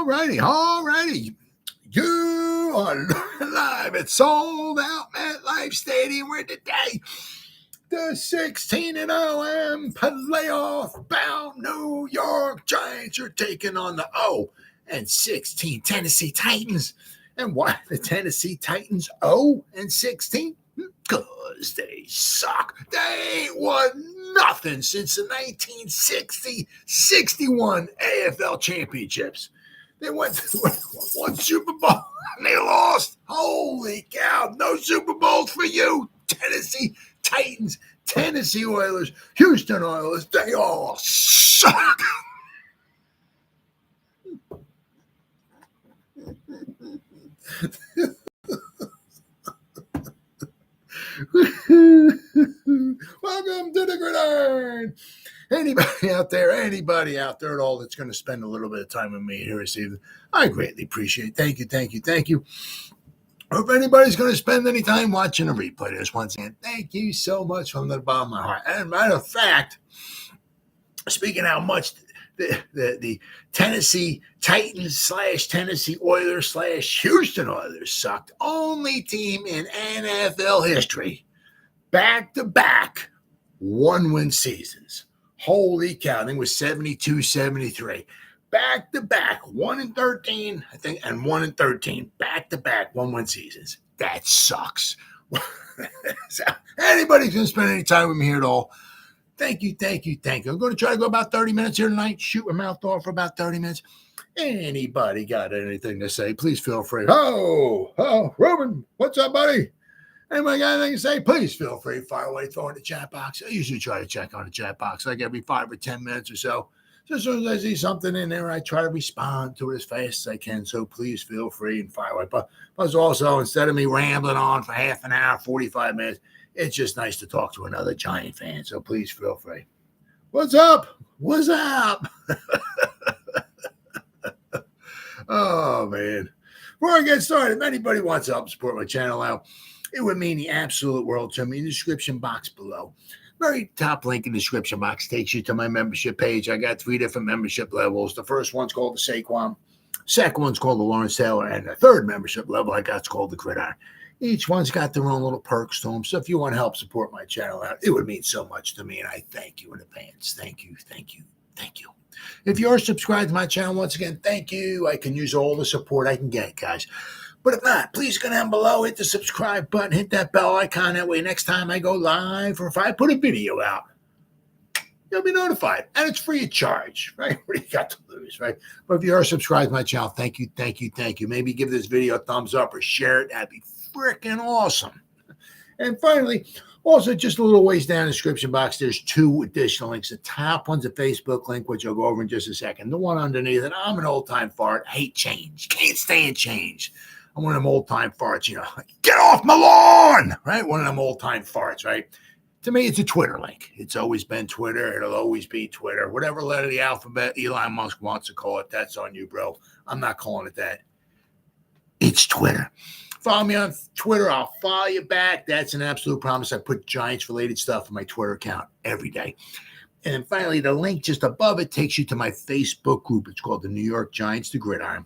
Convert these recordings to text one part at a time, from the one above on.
Alrighty. You are live at Sold Out MetLife Stadium where today the 16-0 playoff bound New York Giants are taking on the 0-16 Tennessee Titans. And why the Tennessee Titans 0-16? Because they suck. They ain't won nothing since the 1960-61 AFL championships. They went to one Super Bowl and they lost. Holy cow, no Super Bowls for you. Tennessee Titans, Tennessee Oilers, Houston Oilers, they all suck. Welcome to the Gridiron. Anybody out there at all that's going to spend a little bit of time with me here this evening, I greatly appreciate it. Thank you. Or if anybody's going to spend any time watching a replay of this, once again, thank you so much from the bottom of my heart. And matter of fact, speaking of how much the Tennessee Titans / Tennessee Oilers / Houston Oilers sucked, only team in NFL history, back-to-back one-win seasons. Holy cow, I think it was 72-73. Back-to-back, 1-13, I think, and 1-13. Back-to-back one-win seasons. That sucks. So, anybody's going to spend any time with me here at all, thank you. I'm going to try to go about 30 minutes here tonight, shoot my mouth off for about 30 minutes. Anybody got anything to say, please feel free. Oh, Ruben, what's up, buddy? Anybody got anything to say, please feel free to fire away, throw in the chat box. I usually try to check on the chat box like every 5 or 10 minutes or so. So as soon as I see something in there, I try to respond to it as fast as I can. So please feel free and fire away. But also, instead of me rambling on for half an hour, 45 minutes, it's just nice to talk to another Giant fan. So please feel free. What's up? Oh, man. Before I get started, if anybody wants to help support my channel out, it would mean the absolute world to me. In the description box below, very top link in the description box takes you to my membership page. I got 3 different membership levels. The first one's called the Saquon. Second one's called the Lawrence Taylor. And the third membership level I got is called the Gridiron. Each one's got their own little perks to them. So if you want to help support my channel out, it would mean so much to me. And I thank you in advance. Thank you. If you're subscribed to my channel, once again, thank you. I can use all the support I can get, guys. But if not, please go down below, hit the subscribe button, hit that bell icon. That way, next time I go live or if I put a video out, you'll be notified. And it's free of charge, right? What do you got to lose, right? But if you are subscribed to my channel, thank you. Maybe give this video a thumbs up or share it. That'd be freaking awesome. And finally, also just a little ways down in the description box, there's 2 additional links. The top one's a Facebook link, which I'll go over in just a second. The one underneath it, I'm an old-time fart. I hate change. Can't stand change. I'm one of them old-time farts, like, get off my lawn, right? One of them old-time farts, right? To me, it's a Twitter link. It's always been Twitter. It'll always be Twitter. Whatever letter of the alphabet Elon Musk wants to call it, that's on you, bro. I'm not calling it that. It's Twitter. Follow me on Twitter. I'll follow you back. That's an absolute promise. I put Giants-related stuff on my Twitter account every day. And then finally, the link just above it takes you to my Facebook group. It's called the New York Giants, the Gridiron.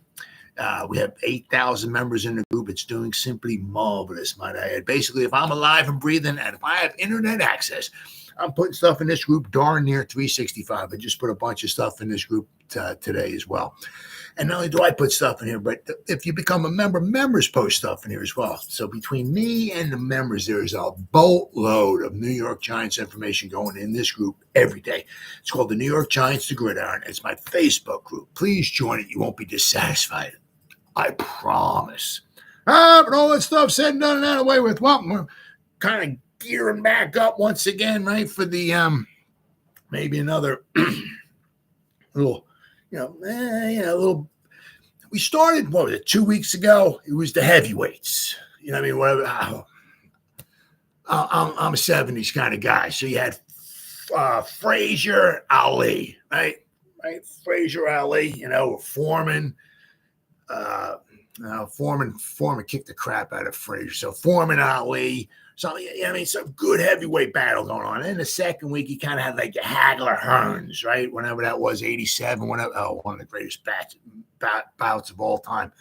We have 8,000 members in the group. It's doing simply marvelous, might I add. Basically, if I'm alive and breathing and if I have internet access, I'm putting stuff in this group darn near 365. I just put a bunch of stuff in this group today as well. And not only do I put stuff in here, but if you become a member, members post stuff in here as well. So between me and the members, there's a boatload of New York Giants information going in this group every day. It's called the New York Giants, the Gridiron. It's my Facebook group. Please join it. You won't be dissatisfied. I promise. But all that stuff said and done and out of the way with, well, we're kind of gearing back up once again, right, for the maybe another little, little. We started, what was it, 2 weeks ago? It was the heavyweights. You know what I mean? Whatever. I'm a 70s kind of guy. So you had Frazier, Ali, right? Frazier, Ali, Foreman. Foreman kicked the crap out of Frazier. So Foreman, Ali, some good heavyweight battle going on. And in the second week, he kind of had like the Hagler Hearns, right? Whenever that was, 87, one of the greatest bouts of all time.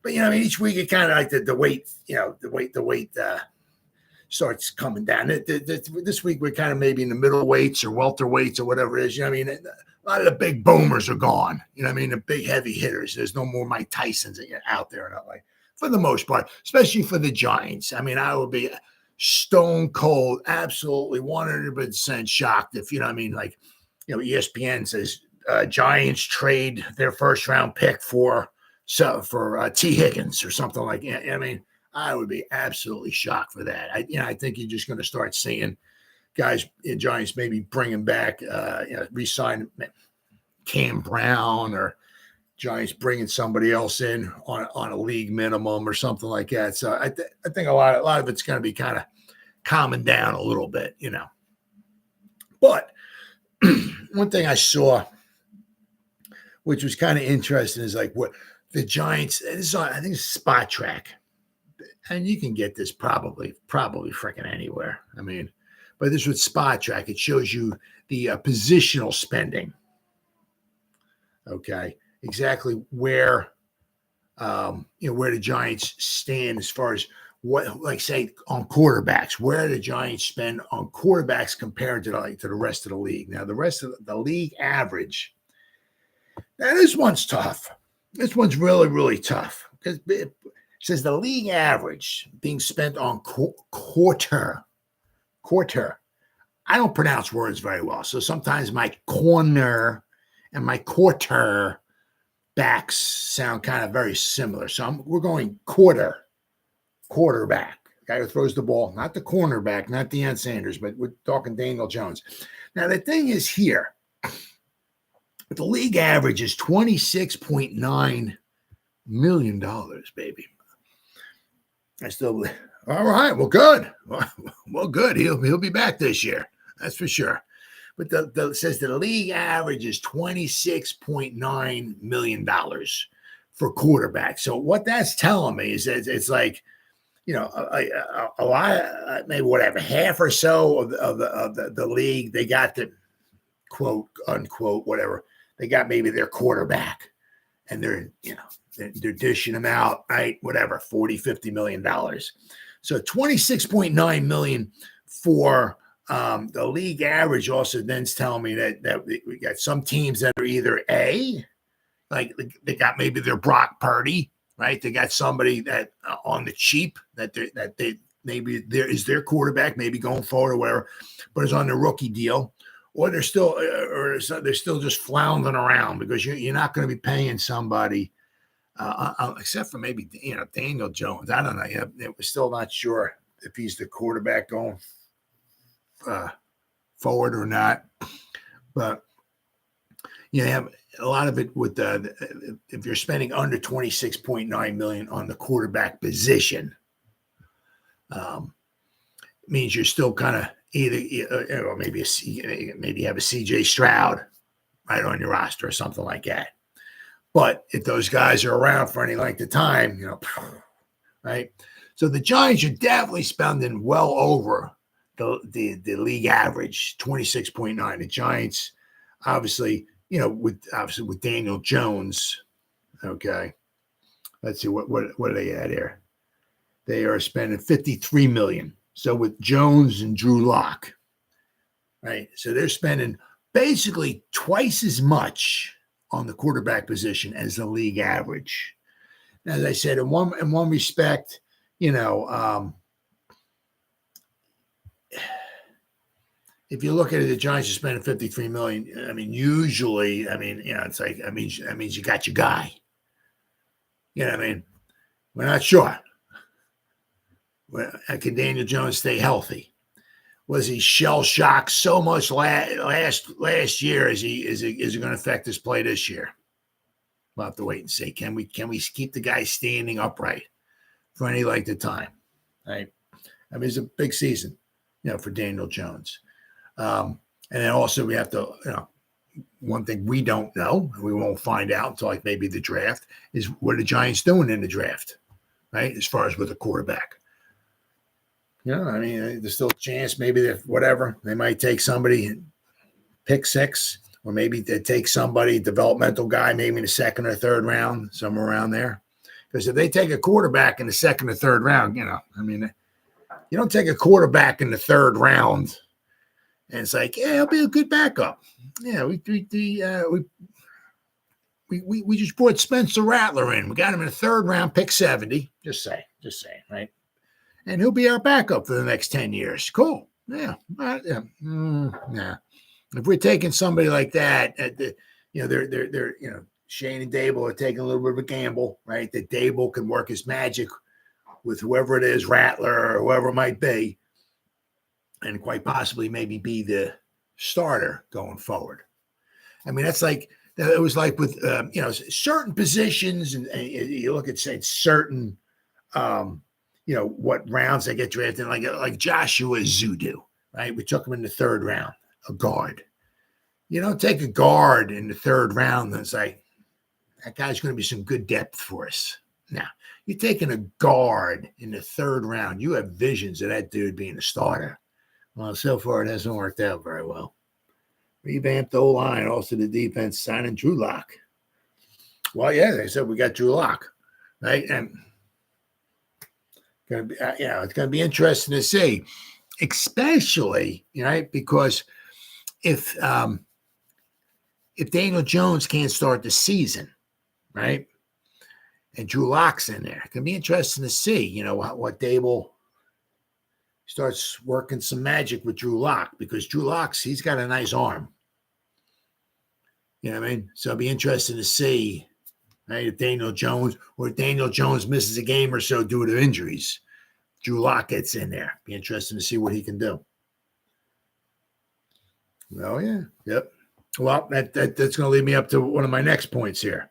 But each week it kind of like the weight, the weight starts coming down. This week we're kind of maybe in the middle weights or welterweights or whatever it is. A lot of the big boomers are gone. The big heavy hitters. There's no more Mike Tysons out there in LA for the most part, especially for the Giants. I would be stone cold, absolutely 100% shocked if ESPN says Giants trade their first round pick for T. Higgins or something like that. I would be absolutely shocked for that. I think you're just going to start seeing guys in Giants maybe bringing back, re-sign Cam Brown, or Giants bringing somebody else in on a league minimum or something like that. So I think a lot of it's going to be kind of calming down a little bit, But one thing I saw, which was kind of interesting, is like what the Giants. I think it's Spot Track, and you can get this probably freaking anywhere. But this was Spot Track. It shows you the positional spending. Okay, exactly where the Giants stand as far as what, like, say, on quarterbacks, where the Giants spend on quarterbacks compared to the rest of the league. Now, the rest of the league average. Now, this one's tough. This one's really, really tough because it says the league average being spent on quarter. I don't pronounce words very well, so sometimes my corner and my quarter backs sound kind of very similar. So we're going quarterback, guy who throws the ball, not the cornerback, not Deion Sanders, but we're talking Daniel Jones. Now, the thing is here, the league average is $26.9 million, baby. All right, well, good. Well, good. He'll be back this year. That's for sure. But it says the league average is $26.9 million for quarterback. So what that's telling me is that it's like, a lot, maybe whatever, half or so of the league, they got the quote unquote whatever, they got maybe their quarterback, and they're dishing them out, right? Whatever, $40-50 million. So $26.9 million for the league average. Also then telling me that we got some teams that are either like they got maybe their Brock Purdy, right? They got somebody that on the cheap that they maybe there is their quarterback, maybe going forward or whatever, but is on the rookie deal, or they're still just floundering around because you're not going to be paying somebody. Except for maybe Daniel Jones. I don't know. We're still not sure if he's the quarterback going forward or not. But you have a lot of it with if you're spending under $26.9 million on the quarterback position, means you're still kind of either maybe you have a CJ Stroud right on your roster or something like that. But if those guys are around for any length of time, right? So the Giants are definitely spending well over the league average, 26.9. The Giants, obviously, with Daniel Jones, okay. Let's see what are they at here? They are spending $53 million. So with Jones and Drew Lock, right? So they're spending basically twice as much on the quarterback position as the league average. As I said, in one respect, if you look at it, the Giants are spending $53 million. Usually, it's like, that means you got your guy. We're not sure. Can Daniel Jones stay healthy? Was he shell shocked so much last year? Is it going to affect his play this year? We'll have to wait and see. Can we keep the guy standing upright for any length of time? Right? It's a big season, for Daniel Jones. And then also we have to, one thing we don't know, and we won't find out until like maybe the draft, is what are the Giants doing in the draft, right? As far as with a quarterback. I mean, there's still a chance maybe that whatever, they might take somebody, pick 6, or maybe they take somebody, developmental guy, maybe in the 2nd or 3rd round, somewhere around there. Because if they take a quarterback in the 2nd or 3rd round, I mean, you don't take a quarterback in the 3rd round and it's like, yeah, he'll be a good backup. Yeah, we just brought Spencer Rattler in. We got him in the 3rd round, pick 70. Just saying, right? And he'll be our backup for the next 10 years. Cool. Yeah. Yeah. If we're taking somebody like that, they're Shane and Dable are taking a little bit of a gamble, right? That Dable can work his magic with whoever it is, Rattler or whoever it might be, and quite possibly maybe be the starter going forward. I mean, that's like, it was like with, certain positions, and you look at, say, certain, what rounds they get drafted, like Joshua Zudu, right? We took him in the 3rd round, a guard. You don't take a guard in the 3rd round and it's like, that guy's going to be some good depth for us. Now, you're taking a guard in the 3rd round. You have visions of that dude being a starter. Well, so far it hasn't worked out very well. Revamped the O-line, also the defense, signing Drew Lock. Well, yeah, they said we got Drew Lock, right? And going to be, it's going to be interesting to see, especially, right, because if Daniel Jones can't start the season, right, and Drew Lock's in there, it can be interesting to see, what Dable starts working some magic with Drew Lock, because Drew Lock's, he's got a nice arm. You know what I mean? So it'll be interesting to see, right, if Daniel Jones misses a game or so due to injuries. Drew Lock gets in there. Be interesting to see what he can do. Oh, yeah. Yep. Well, that's going to lead me up to one of my next points here.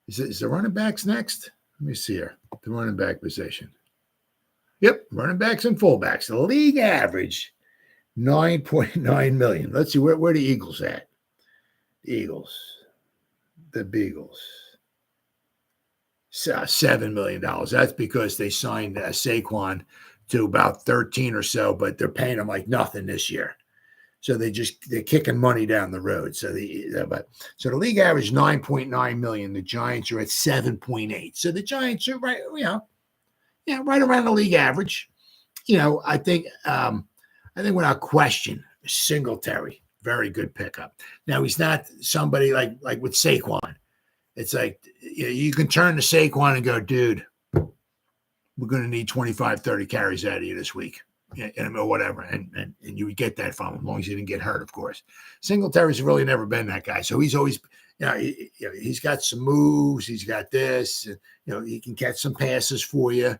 Is the running backs next? Let me see here. The running back position. Yep, running backs and fullbacks. The league average, $9.9 million. Let's see, where the Eagles at? The Beagles. $7 million. That's because they signed Saquon to about 13 or so, but they're paying him like nothing this year. So they're kicking money down the road. So the league average $9.9 million. The Giants are at 7.8. So the Giants are right, right around the league average. I think without question, Singletary, very good pickup. Now he's not somebody like with Saquon. It's like you can turn to Saquon and go, dude, we're going to need 25, 30 carries out of you this week. Or whatever, and you would get that from him, as long as he didn't get hurt, of course. Singletary's really never been that guy, so he's always, he's got some moves, he's got this, he can catch some passes for you,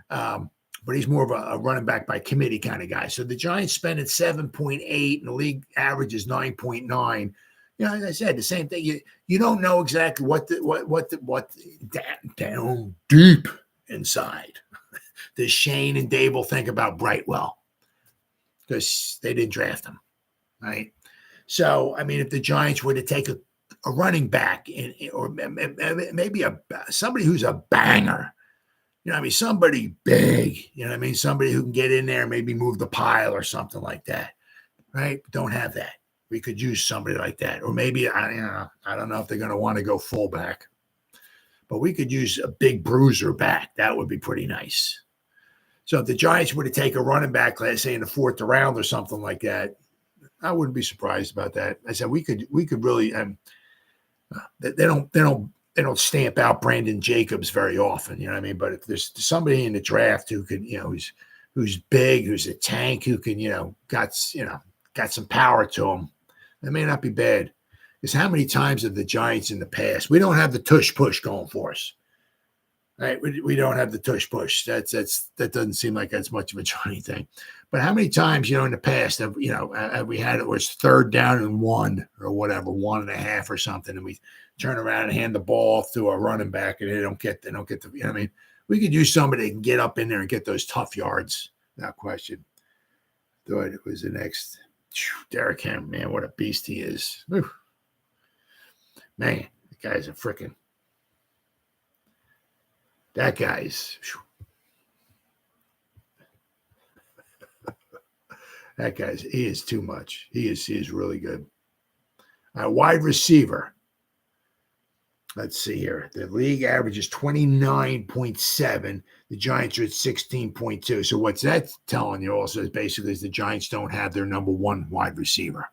but he's more of a running back by committee kind of guy. So the Giants spending 7.8, and the league average is 9.9. As I said, the same thing. You don't know exactly what down deep inside does Shane and Dable think about Brightwell, because they didn't draft him, right? So, I mean, if the Giants were to take a running back or maybe somebody who's a banger, somebody big, somebody who can get in there and maybe move the pile or something like that, right? Don't have that. We could use somebody like that. Or maybe, I don't know if they're going to want to go fullback, but we could use a big bruiser back. That would be pretty nice. So if the Giants were to take a running back, let's say in the 4th round or something like that, I wouldn't be surprised about that. I said we could really. They don't stamp out Brandon Jacobs very often, But if there's somebody in the draft who can, who's big, who's a tank, who can, got some power to him, that may not be bad. Because how many times have the Giants in the past? We don't have the tush push going for us. Right, we don't have the tush push. That doesn't seem like that's much of a Johnny thing. But how many times, in the past have we had it was 3rd down and 1 or whatever, 1.5 or something, and we turn around and hand the ball off to a running back and they don't get the. We could use somebody that can get up in there and get those tough yards, without question. Thought it was the next. Derrick Henry, man, what a beast he is. Whew. Man, the guy's a freaking. That guy's. That guy's. He is too much. He is really good. Wide receiver. Let's see here. The league average is 29.7. The Giants are at 16.2. So what's that telling you also is basically is the Giants don't have their number one wide receiver.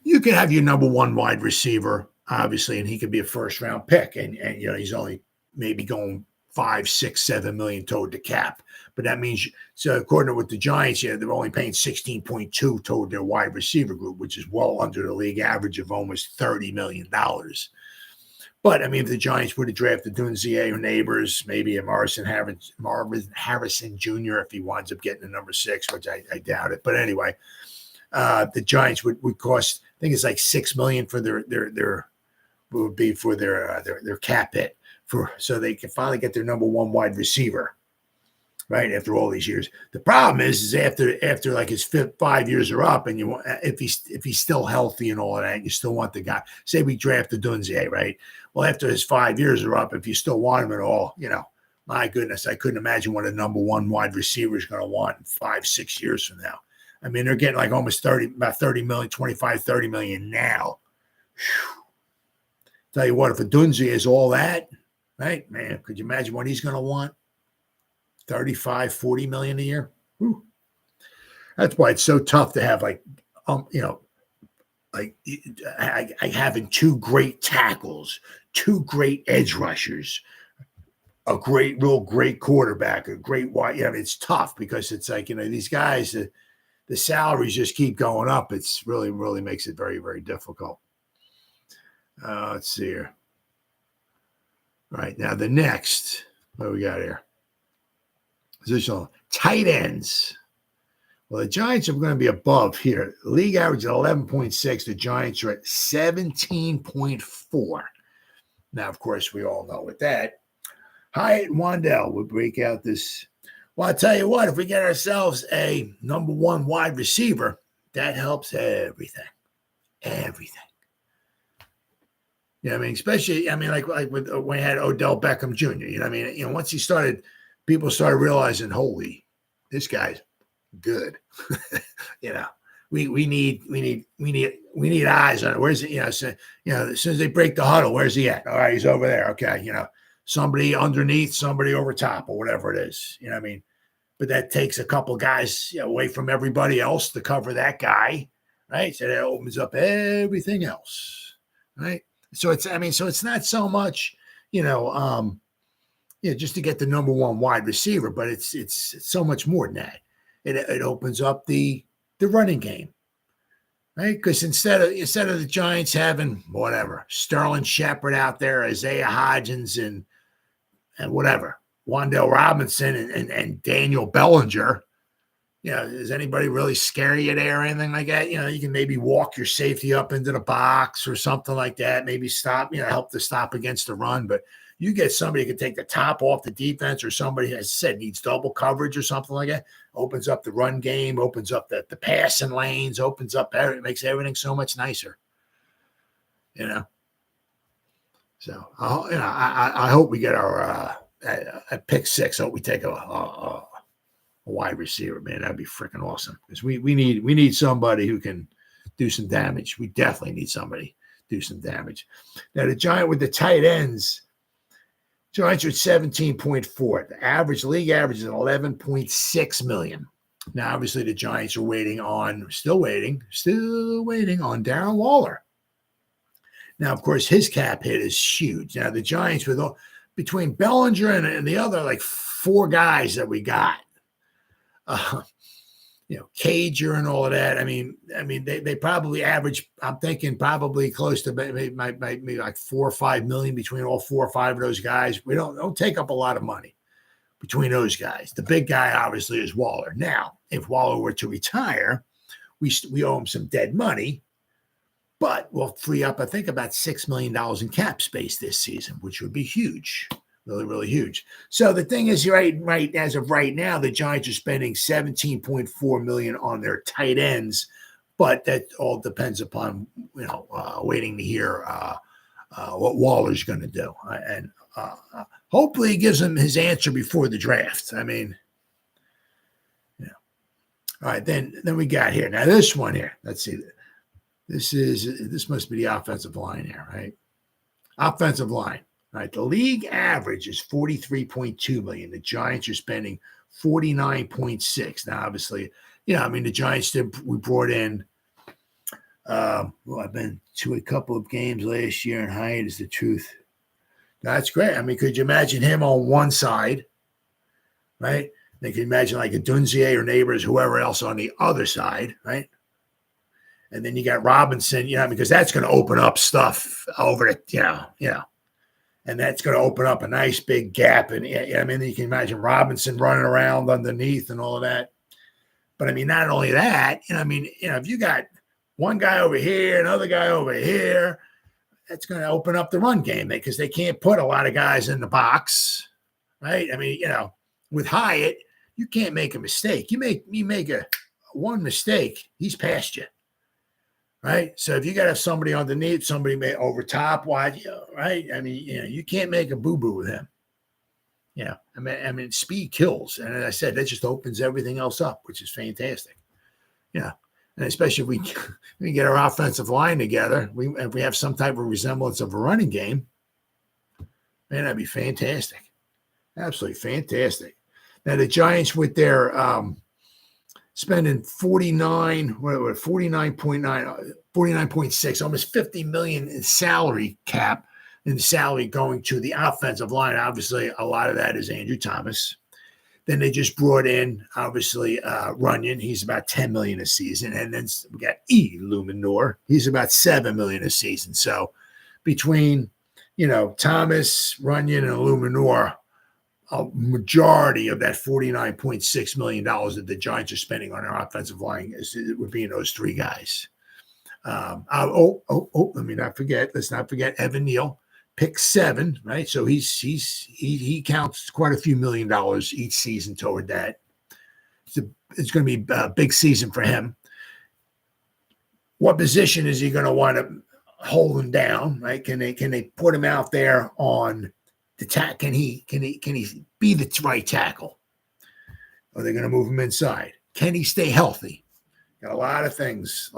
You can have your number one wide receiver, obviously, and he could be a first-round pick. And he's only maybe going 5, 6, 7 million toward the cap. But that means, so according to what the Giants, they're only paying 16.2 toward their wide receiver group, which is well under the league average of almost $30 million. But, I mean, if the Giants would have drafted Dunzier or Neighbors, maybe a Marvin Harrison Jr. if he winds up getting the number 6, which I doubt it. But anyway, the Giants would cost, I think it's like $6 million for their cap hit so they can finally get their number one wide receiver. Right after all these years, the problem is after like his 5 years are up, and if he's still healthy and all of that, you still want the guy. Say we drafted Dunzier, right? Well, after his 5 years are up, if you still want him at all, my goodness, I couldn't imagine what a number one wide receiver is going to want in 5, 6 years from now. I mean, they're getting like almost about 30 million, 25, 30 million now. Whew. Tell you what, if a Dunzier is all that, right, man, could you imagine what he's going to want? 35, 40 million a year. Whew. That's why it's so tough to have having 2 great tackles, 2 great edge rushers, a real great quarterback, a great wide. It's tough because it's like, these guys, the salaries just keep going up. It's really, really makes it very, very difficult. Let's see here. All right. Now the next, what do we got here? Positional tight ends. Well, the Giants are going to be above here. The league average is 11.6. The Giants are at 17.4. Now, of course, we all know with that. Hyatt and Waddle would break out this. Well, I'll tell you what, if we get ourselves a number one wide receiver, that helps everything. Everything. Especially, like when we had Odell Beckham Jr., once he started, people started realizing, holy, this guy's good. We need eyes on it. Where's it? As soon as they break the huddle, where's he at? All right, he's over there. Okay, somebody underneath, somebody over top, or whatever it is. But that takes a couple guys away from everybody else to cover that guy, right? So that opens up everything else, right? So it's not so much, just to get the number one wide receiver, but it's so much more than that. It opens up the running game, right? Because instead of the Giants having whatever Sterling Shepard out there, Isaiah Hodgins and whatever Wan'Dale Robinson and Daniel Bellinger, does anybody really scare you there or anything like that? You can maybe walk your safety up into the box or something like that. Maybe stop, help to stop against the run, but. You get somebody who can take the top off the defense, or somebody, as I said, needs double coverage or something like that, opens up the run game, opens up the passing lanes, opens up everything, makes everything so much nicer. So, I hope we get our at pick 6. I hope we take a wide receiver, man. That'd be freaking awesome because we need somebody who can do some damage. We definitely need somebody to do some damage. Now, the Giant with the tight ends. Giants are at 17.4. The league average is 11.6 million. Now, obviously, the Giants are still waiting on Darren Waller. Now, of course, his cap hit is huge. Now, the Giants, between Bellinger and the other 4 guys that we got, Cager and all of that. I mean, they probably average. I'm thinking probably close to maybe like 4 or 5 million between all 4 or 5 of those guys. We don't take up a lot of money between those guys. The big guy obviously is Waller. Now, if Waller were to retire, we owe him some dead money, but we'll free up I think about $6 million in cap space this season, which would be huge. Really, really huge. So the thing is, right as of right now, the Giants are spending $17.4 million on their tight ends, but that all depends upon waiting to hear what Waller's going to do, and hopefully he gives him his answer before the draft. I mean, all right, then we got here. Now this one here, let's see. This must be the offensive line here, right? Offensive line. All right, the league average is $43.2 million. The Giants are spending $49.6. Now, obviously, the Giants we brought in. I've been to a couple of games last year, and Hyatt is the truth. That's great. I mean, could you imagine him on one side, right? They can imagine like a Dunzier or Neighbors, whoever else on the other side, right? And then you got Robinson, because that's going to open up stuff over the, and that's going to open up a nice big gap. And I mean, you can imagine Robinson running around underneath and all of that. But I mean, not only that, if you got one guy over here, another guy over here, that's going to open up the run game because they can't put a lot of guys in the box, right? I mean, with Hyatt, you can't make a mistake. You make one mistake, he's past you, right? So if you got to have somebody underneath, somebody may over top, wide, right? I mean, you can't make a boo-boo with him. I mean, speed kills, and as I said, that just opens everything else up, which is fantastic. And especially if we get our offensive line together, if we have some type of resemblance of a running game, man, that'd be fantastic. Absolutely fantastic. Now the Giants with their spending 49.6, almost $50 million in salary cap, and salary going to the offensive line. Obviously, a lot of that is Andrew Thomas. Then they just brought in, obviously, Runyon. He's about $10 million a season. And then we got Luminor. He's about $7 million a season. So between, Thomas, Runyon, and Luminor, a majority of that $49.6 million that the Giants are spending on their offensive line would be in those three guys. Let me not forget. Let's not forget Evan Neal. Pick 7, right? So he counts quite a few $1 million each season toward that. It's going to be a big season for him. What position is he going to want to hold him down? Right? Can they put him out there on the tack? Can he be the right tackle? Or are they going to move him inside? Can he stay healthy? Got a lot of things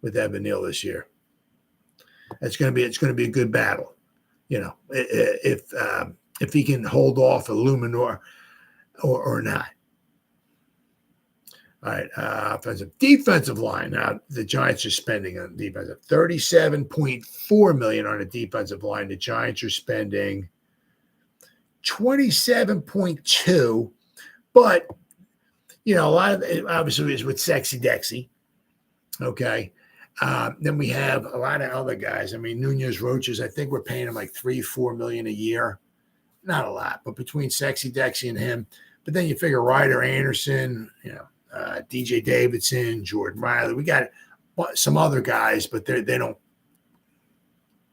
with Evan Neal this year. It's going to be a good battle, if he can hold off a Luminor or not. All right, defensive line. Now the Giants are spending on defense $37.4 million on a defensive line. The Giants are spending $27.2, but a lot of it obviously is with Sexy Dexy. Okay. Then we have a lot of other guys. I mean, Nunez Roaches, I think we're paying him like $3-4 million a year. Not a lot, but between Sexy Dexy and him. But then you figure Ryder Anderson, DJ Davidson, Jordan Riley. We got some other guys, but they don't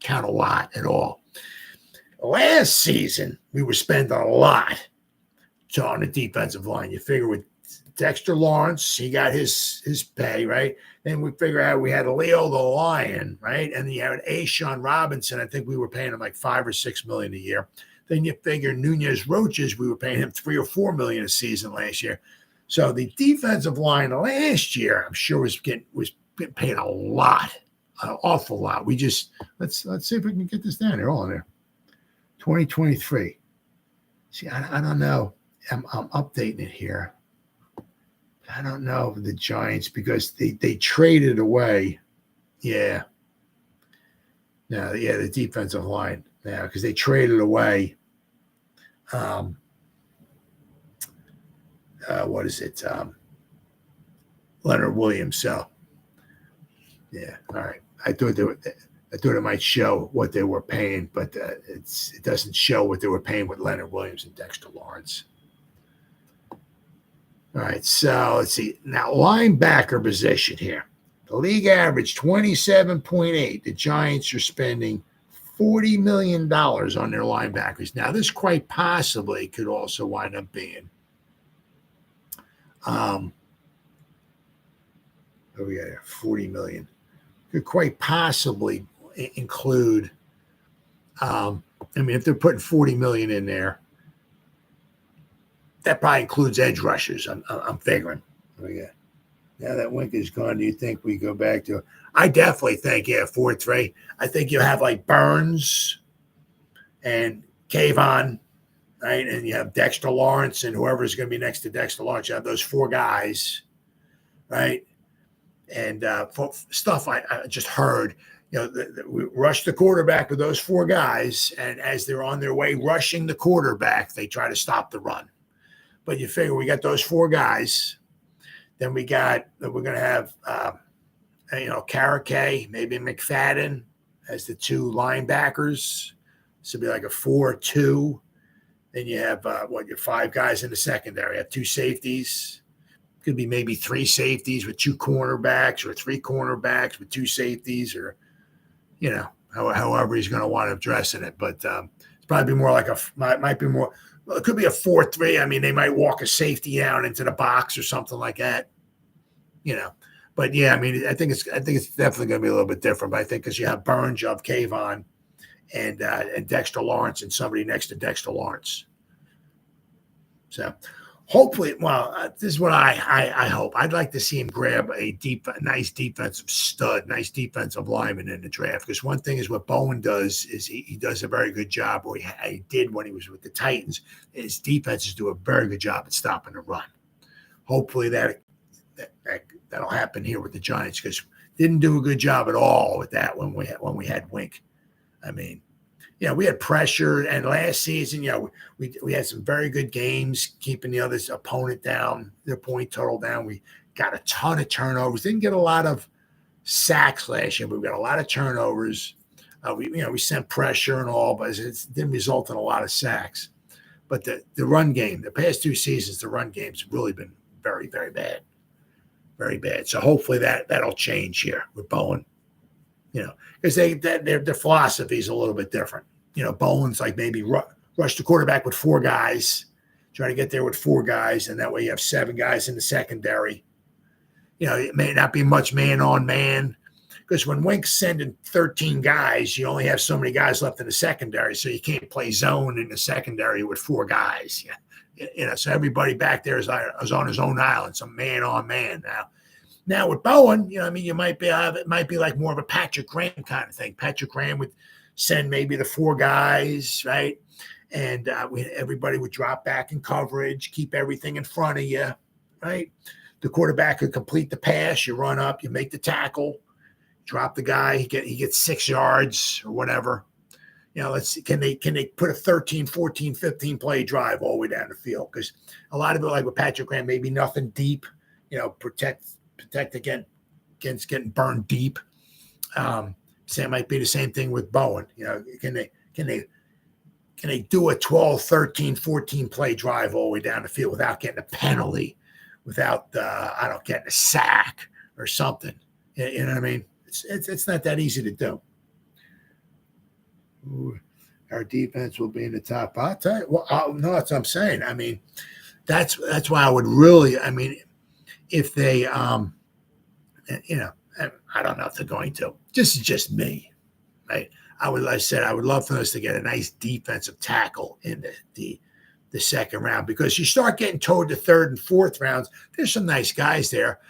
count a lot at all. Last season, we were spending a lot on the defensive line. You figure with Dexter Lawrence, he got his pay, right? Then we figure out we had Leo the Lion, right? And you had Ashawn Robinson. I think we were paying him like $5 or $6 million a year. Then you figure Nunez Roaches, we were paying him $3 or $4 million a season last year. So the defensive line last year, I'm sure was getting paid a lot, an awful lot. We just let's see if we can get this down here. Hold on there. 2023. See, I don't know. I'm updating it here. I don't know the Giants because they traded away. Yeah. No, yeah, the defensive line. Yeah, because they traded away. What is it? Leonard Williams. So, yeah. All right. I thought it might show what they were paying, but it doesn't show what they were paying with Leonard Williams and Dexter Lawrence. All right, so let's see. Now, linebacker position here. The league average 27.8. The Giants are spending $40 million on their linebackers. Now, this quite possibly could also wind up being what we got here, $40 million. Could quite possibly include, if they're putting $40 million in there, that probably includes edge rushers. I'm figuring. Now that Wink is gone, do you think we go back to? I definitely think 4-3. I think you have like Burns and Kayvon, right, and you have Dexter Lawrence and whoever's going to be next to Dexter Lawrence. You have those 4 guys, right? And for stuff I just heard, we rush the quarterback with those 4 guys, and as they're on their way rushing the quarterback, they try to stop the run. But you figure we got those 4 guys. Then we're going to have, Carrick, maybe McFadden as the 2 linebackers. This would be like a 4-2. Then you have, your 5 guys in the secondary. You have 2 safeties. Could be maybe 3 safeties with 2 cornerbacks, or 3 cornerbacks with 2 safeties, or, however he's going to want to address it. But it's probably more like might be more. Well, it could be a 4-3. They might walk a safety down into the box or something like that, But yeah, I think it's definitely going to be a little bit different. But I think because you have Burns, you have Kayvon, and Dexter Lawrence, and somebody next to Dexter Lawrence. So hopefully, this is what I hope. I'd like to see him grab a nice defensive stud, nice defensive lineman in the draft. Because one thing is what Bowen does is he does a very good job, or he did when he was with the Titans. His defenses do a very good job at stopping the run. Hopefully that'll happen here with the Giants, because didn't do a good job at all with that when we had Wink. We had pressure, and last season, we had some very good games keeping the other opponent down, their point total down. We got a ton of turnovers. Didn't get a lot of sacks last year, but we got a lot of turnovers. We sent pressure and all, but it didn't result in a lot of sacks. But the run game, the past 2 seasons, the run game's really been very, very bad. Very bad. So hopefully that'll change here with Bowen. Because their philosophy is a little bit different. Bowen's like maybe rush the quarterback with 4 guys, try to get there with 4 guys, and that way you have 7 guys in the secondary. It may not be much man on man, because when Wink's sending 13 guys, you only have so many guys left in the secondary, so you can't play zone in the secondary with 4 guys. So everybody back there is on his own island, some man on man now. Now with Bowen, you might be it might be like more of a Patrick Graham kind of thing. Patrick Graham would send maybe the 4 guys, right? And everybody would drop back in coverage, keep everything in front of you, right? The quarterback could complete the pass, you run up, you make the tackle, drop the guy, he gets 6 yards or whatever. Let's see, can they put a 13, 14, 15 play drive all the way down the field? Because a lot of it, like with Patrick Graham, maybe nothing deep, protect against getting burned deep. So it might be the same thing with Bowen. Can they do a 12, 13, 14 play drive all the way down the field without getting a penalty, without getting a sack or something? You know what I mean? It's not that easy to do. Ooh, our defense will be in the top. I'll tell you. Well, no, that's what I'm saying. That's why I would really. If they, I don't know if they're going to. This is just me, right? I would love for us to get a nice defensive tackle in the second round, because you start getting toward the 3rd and 4th rounds. There's some nice guys there,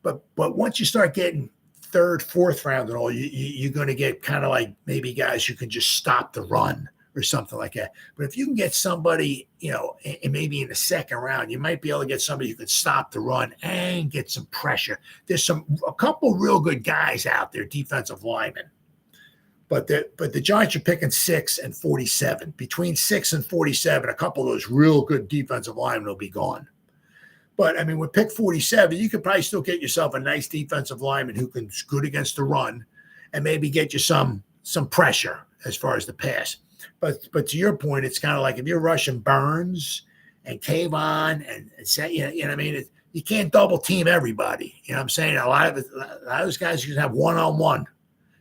but once you start getting 3rd, 4th round and all, you're going to get kind of like maybe guys who can just stop the run or something like that. But if you can get somebody, maybe in the 2nd round, you might be able to get somebody who can stop the run and get some pressure. There's a couple real good guys out there, defensive linemen. But the Giants are picking 6 and 47. Between 6 and 47, a couple of those real good defensive linemen will be gone. But, with pick 47, you could probably still get yourself a nice defensive lineman who can good against the run and maybe get you some pressure as far as the pass. But to your point, it's kind of like if you're rushing Burns and Kayvon and say, you can't double team everybody. You know what I'm saying? A lot of those guys you can have one-on-one.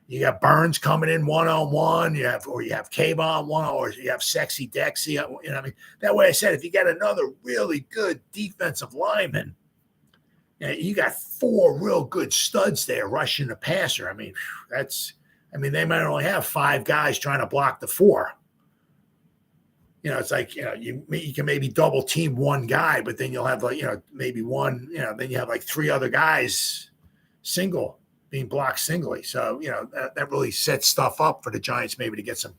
You got Burns coming in one-on-one. You have Kayvon one, or you have Sexy Dexy. You know what I mean? That way I said, if you got another really good defensive lineman, you got 4 real good studs there rushing the passer. I mean, they might only have 5 guys trying to block the 4. It's like, you can maybe double team one guy, but then you'll have maybe one, then you have like 3 other guys being blocked singly. So, that really sets stuff up for the Giants maybe to get some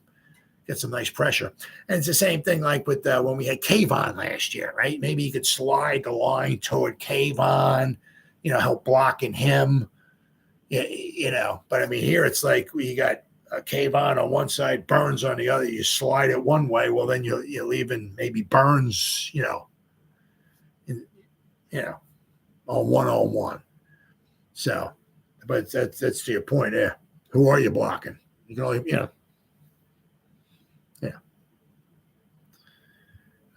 nice pressure. And it's the same thing like with when we had Kayvon last year, right? Maybe you could slide the line toward Kayvon, help blocking him, but I mean, here it's like you got Kayvon on one side, Burns on the other. You slide it one way, well, then you're leaving maybe Burns, on one-on-one. So, but that's to your point there. Who are you blocking? You can only, Yeah.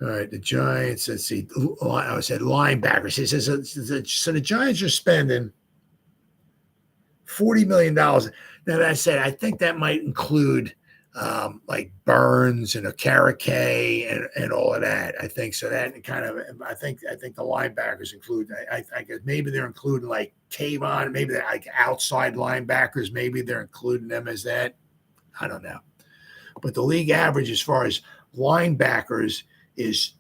All right, the Giants, let's see. I said linebackers. He says, so the Giants are spending $40 million. Now, that I said, I think that might include like Burns and Okereke and all of that. I think so. That kind of, I think the linebackers include. I guess maybe they're including like Kayvon. Maybe they're like outside linebackers. Maybe they're including them as that. I don't know. But the league average as far as linebackers was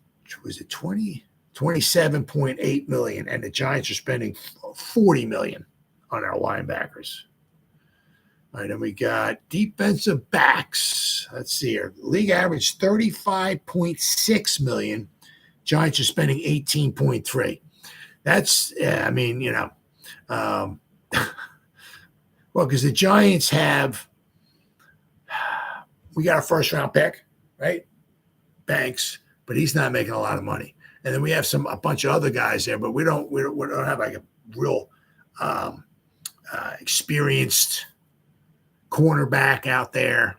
it 27.8 million, and the Giants are spending $40 million on our linebackers. All right, and we got defensive backs. Let's see here. League average 35.6 million. Giants are spending 18.3. That's, well, because the Giants we got a first-round pick, right? Banks, but he's not making a lot of money. And then we have a bunch of other guys there, but we don't have like a real experienced cornerback out there.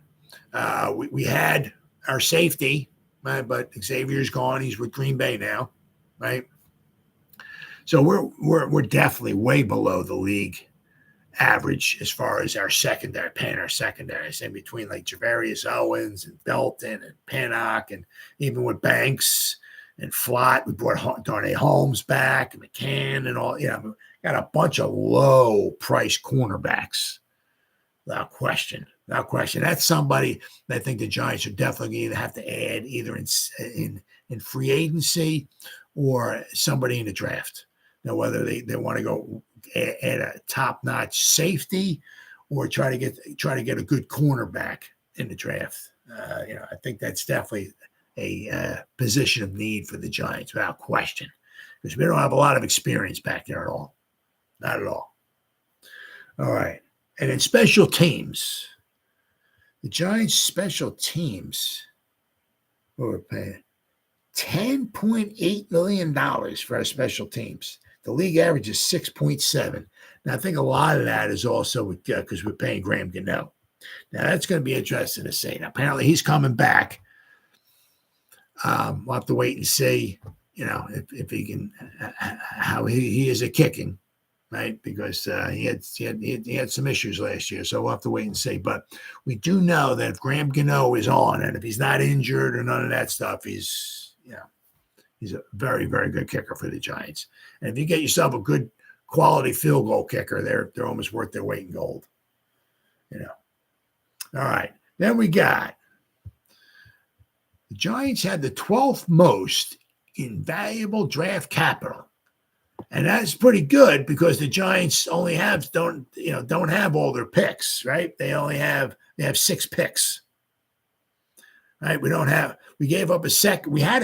We had our safety, right? But Xavier's gone. He's with Green Bay now, right? So we're definitely way below the league average as far as our secondary, paying our secondary. In between like Javarius Owens and Belton and Pinnock, and even with Banks and Flott, we brought Darnay Holmes back and McCann and all. Got a bunch of low price cornerbacks, without question. That's somebody that I think the Giants are definitely going to have to add either in free agency or somebody in the draft. Now, whether they want to go add a top-notch safety or try to get a good cornerback in the draft. I think that's definitely a position of need for the Giants, without question, because we don't have a lot of experience back there at all. Not at all. All right. And in special teams, the Giants' special teams were paying $10.8 million for our special teams. The league average is 6.7. Now, I think a lot of that is also because we're paying Graham Gano. Now, that's going to be interesting to see. Now, apparently, he's coming back. We'll have to wait and see, if he can, how he is at kicking, right? Because he had some issues last year, so we'll have to wait and see. But we do know that if Graham Gano is on, and if he's not injured or none of that stuff, he's a very, very good kicker for the Giants. And if you get yourself a good quality field goal kicker, they're almost worth their weight in gold. All right. Then we got the Giants had the 12th most in valuable draft capital. And that's pretty good because the Giants only don't have all their picks, right? They have 6 picks. Right? We gave up a second. We had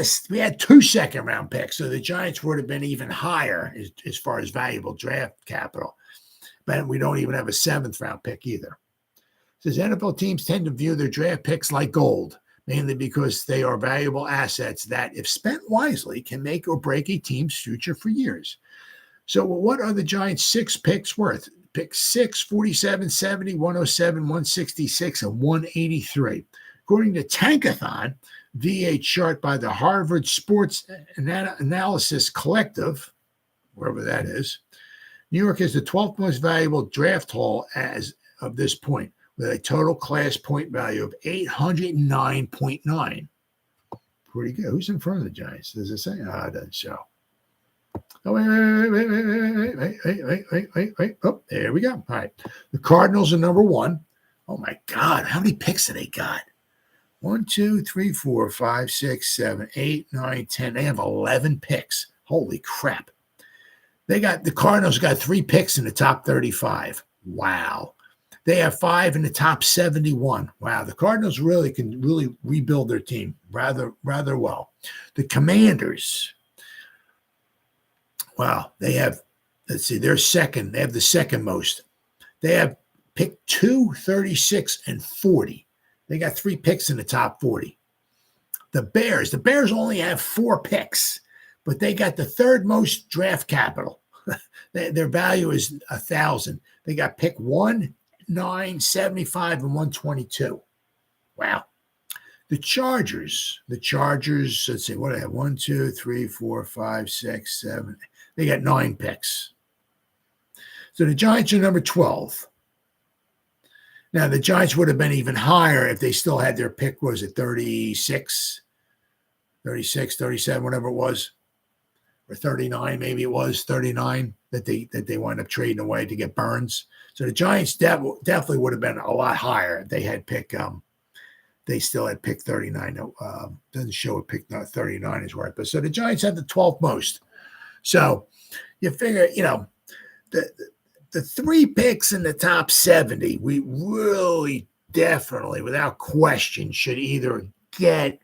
2 second-round picks, so the Giants would have been even higher as far as valuable draft capital. But we don't even have a 7th-round pick either. It says NFL teams tend to view their draft picks like gold, mainly because they are valuable assets that, if spent wisely, can make or break a team's future for years. So what are the Giants' 6 picks worth? Pick 6, 47, 70, 107, 166, and 183. According to Tankathon, VA chart by the Harvard Sports Analysis Collective, wherever that is, New York is the 12th most valuable draft haul as of this point. with a total class point value of 809.9. Pretty good. Who's in front of the Giants? Does it say? It doesn't show. Oh, wait. Oh, there we go. All right. The Cardinals are number 1. Oh, my God. How many picks have they got? 1, 2, 3, 4, 5, 6, 7, 8, 9, 10. They have 11 picks. Holy crap. The Cardinals got 3 picks in the top 35. Wow. They have 5 in the top 71. Wow. The Cardinals can rebuild their team rather well. The Commanders. Wow. They have, they're second. They have the second most. They have pick 2, 36, and 40. They got 3 picks in the top 40. The Bears only have 4 picks, but they got the third most draft capital. Their value is 1,000. They got pick 1, 9, 75, and 122. Wow. The Chargers, let's see, what do they have? 1, 2, 3, 4, 5, 6, 7. They got 9 picks. So the Giants are number 12. Now, the Giants would have been even higher if they still had their pick, what was it, 36, 37, whatever it was, or 39, maybe it was 39 that they wound up trading away to get Burns. So the Giants definitely would have been a lot higher if they had pick. They still had pick 39. Doesn't show a pick 39 is worth. But so the Giants had the 12th most. So you figure, the 3 picks in the top 70, we really definitely, without question, should either get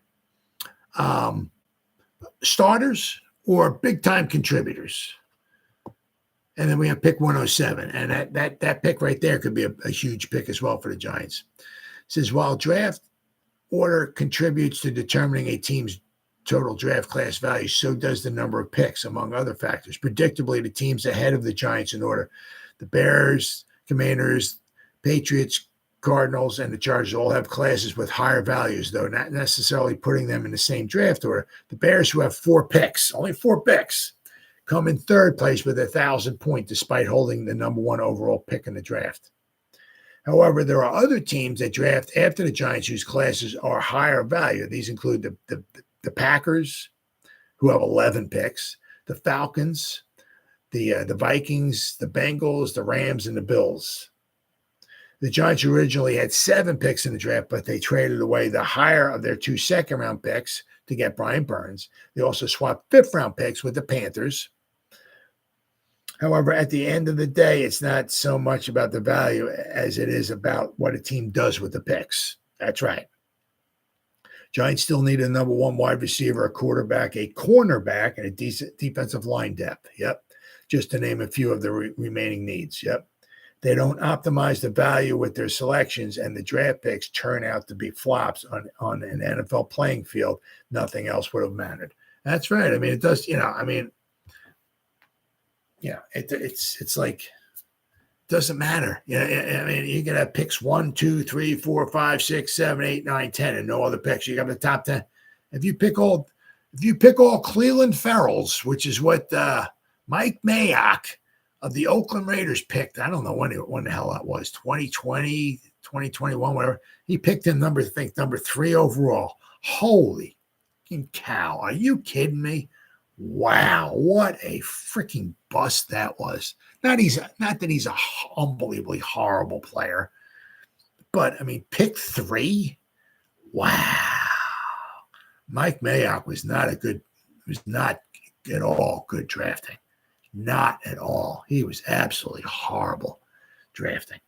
starters or big-time contributors. And then we have pick 107. And that pick right there could be a huge pick as well for the Giants. It says, while draft order contributes to determining a team's total draft class value, so does the number of picks, among other factors. Predictably, the teams ahead of the Giants in order, the Bears, Commanders, Patriots, Cardinals, and the Chargers all have classes with higher values, though not necessarily putting them in the same draft order. The Bears, who have 4 picks, only 4 picks, come in third place with 1,000 points, despite holding the number 1 overall pick in the draft. However, there are other teams that draft after the Giants whose classes are higher value. These include the Packers, who have 11 picks, the Falcons, the Vikings, the Bengals, the Rams, and the Bills. The Giants originally had 7 picks in the draft, but they traded away the higher of their 2 second-round picks to get Brian Burns. They also swapped 5th-round picks with the Panthers. However, at the end of the day, it's not so much about the value as it is about what a team does with the picks. That's right. Giants still need a number 1 wide receiver, a quarterback, a cornerback, and a decent defensive line depth. Yep. Just to name a few of the remaining needs. Yep. They don't optimize the value with their selections, and the draft picks turn out to be flops on an NFL playing field. Nothing else would have mattered. That's right. I mean, it does, it's like, it doesn't matter. I mean, you can have picks 1, 2, 3, 4, 5, 6, 7, 8, 9, 10, and no other picks. You got the top 10. If you pick all Cleveland Ferals, which is what Mike Mayock of the Oakland Raiders picked, I don't know when the hell that was, 2020, 2021, whatever. He picked him number 3 overall. Holy cow. Are you kidding me? Wow, what a freaking bust that was. Not that he's a unbelievably horrible player, but I mean, pick 3? Wow. Mike Mayock was not at all good drafting. Not at all. He was absolutely horrible drafting.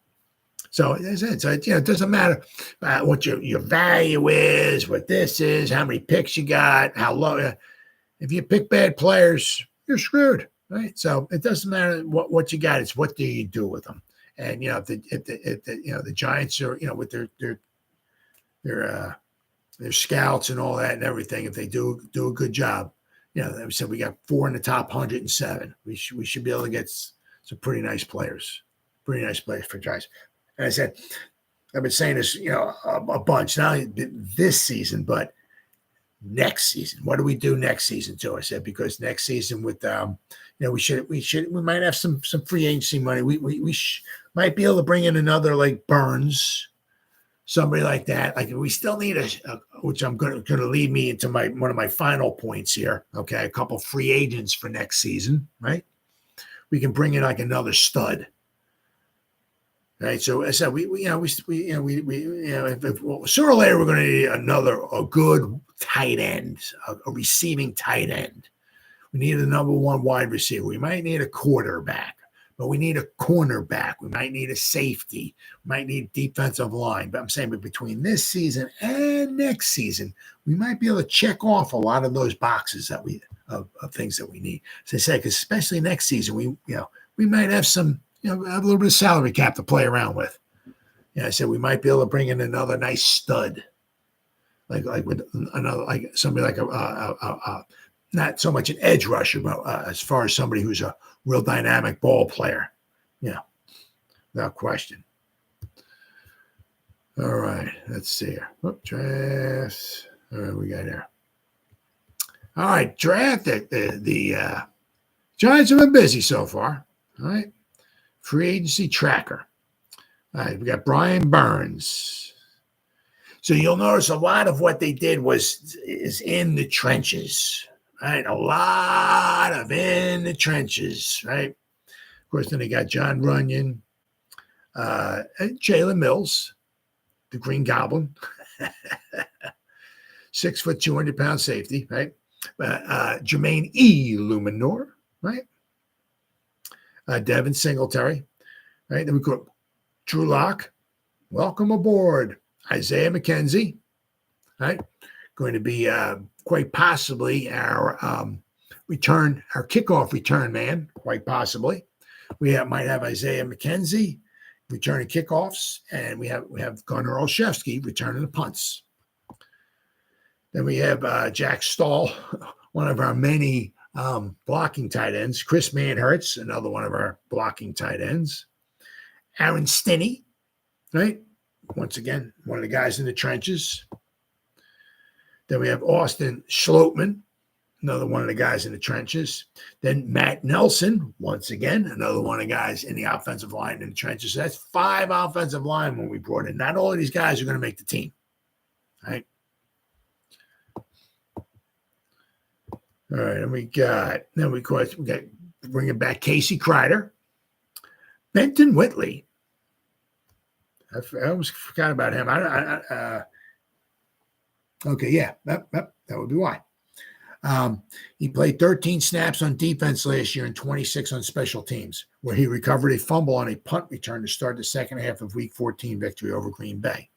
So it doesn't matter what your value is, what this is, how many picks you got, how low. If you pick bad players, you're screwed, right? So it doesn't matter what you got; it's what do you do with them. And if the Giants are with their scouts and all that and everything, if they do a good job, they said we got 4 in the top 107. We should be able to get some pretty nice players for Giants. And I said, I've been saying this, a bunch, not only this season, but next season. What do we do next season too? I said, because next season with we might have some free agency money. We might be able to bring in another like Burns, somebody like that. Like we still need which I'm going to lead me into one of my final points here. Okay, a couple free agents for next season, right? We can bring in like another stud, right? So as I said, if sooner or later we're going to need a good tight end, a receiving tight end. We need a number one wide receiver. We might need a quarterback. But we need a cornerback. We might need a safety. We might need defensive line. But I'm saying between this season and next season, we might be able to check off a lot of those boxes that of things that we need. As I said, because especially next season, we might have some, have a little bit of salary cap to play around with. I said we might be able to bring in another nice stud, like with another, like somebody like a not so much an edge rusher, but as far as somebody who's a real dynamic ball player, without question. All right, let's see here. Drafts. All right, we got here. All right, draft. The Giants have been busy so far. All right, free agency tracker. All right, we got Brian Burns. So you'll notice a lot of what they did is in the trenches. Right, a lot of in the trenches, right? Of course, then they got John Runyon, and Jalen Mills, the Green Goblin, 6 foot, 200-pound safety, right? Jermaine E. Luminor, right? Devin Singletary, right? Then we got Drew Lock, welcome aboard. Isaiah McKenzie, right? Going to be quite possibly our kickoff return man, quite possibly. We might have Isaiah McKenzie returning kickoffs, and we have Gunnar Olszewski returning the punts. Then we have Jack Stahl, one of our many blocking tight ends. Chris Manhertz, another one of our blocking tight ends. Aaron Stinney, right? Once again, one of the guys in the trenches. Then we have Austin Schlottman, another one of the guys in the trenches. Then Matt Nelson, once again, another one of the guys in the offensive line in the trenches. So that's 5 offensive linemen we brought in. Not all of these guys are going to make the team, right? All right, and we got bringing back Casey Kreider, Benton Whitley. I almost forgot about him. Okay, yeah, that would be why. He played 13 snaps on defense last year and 26 on special teams, where he recovered a fumble on a punt return to start the second half of Week 14 victory over Green Bay.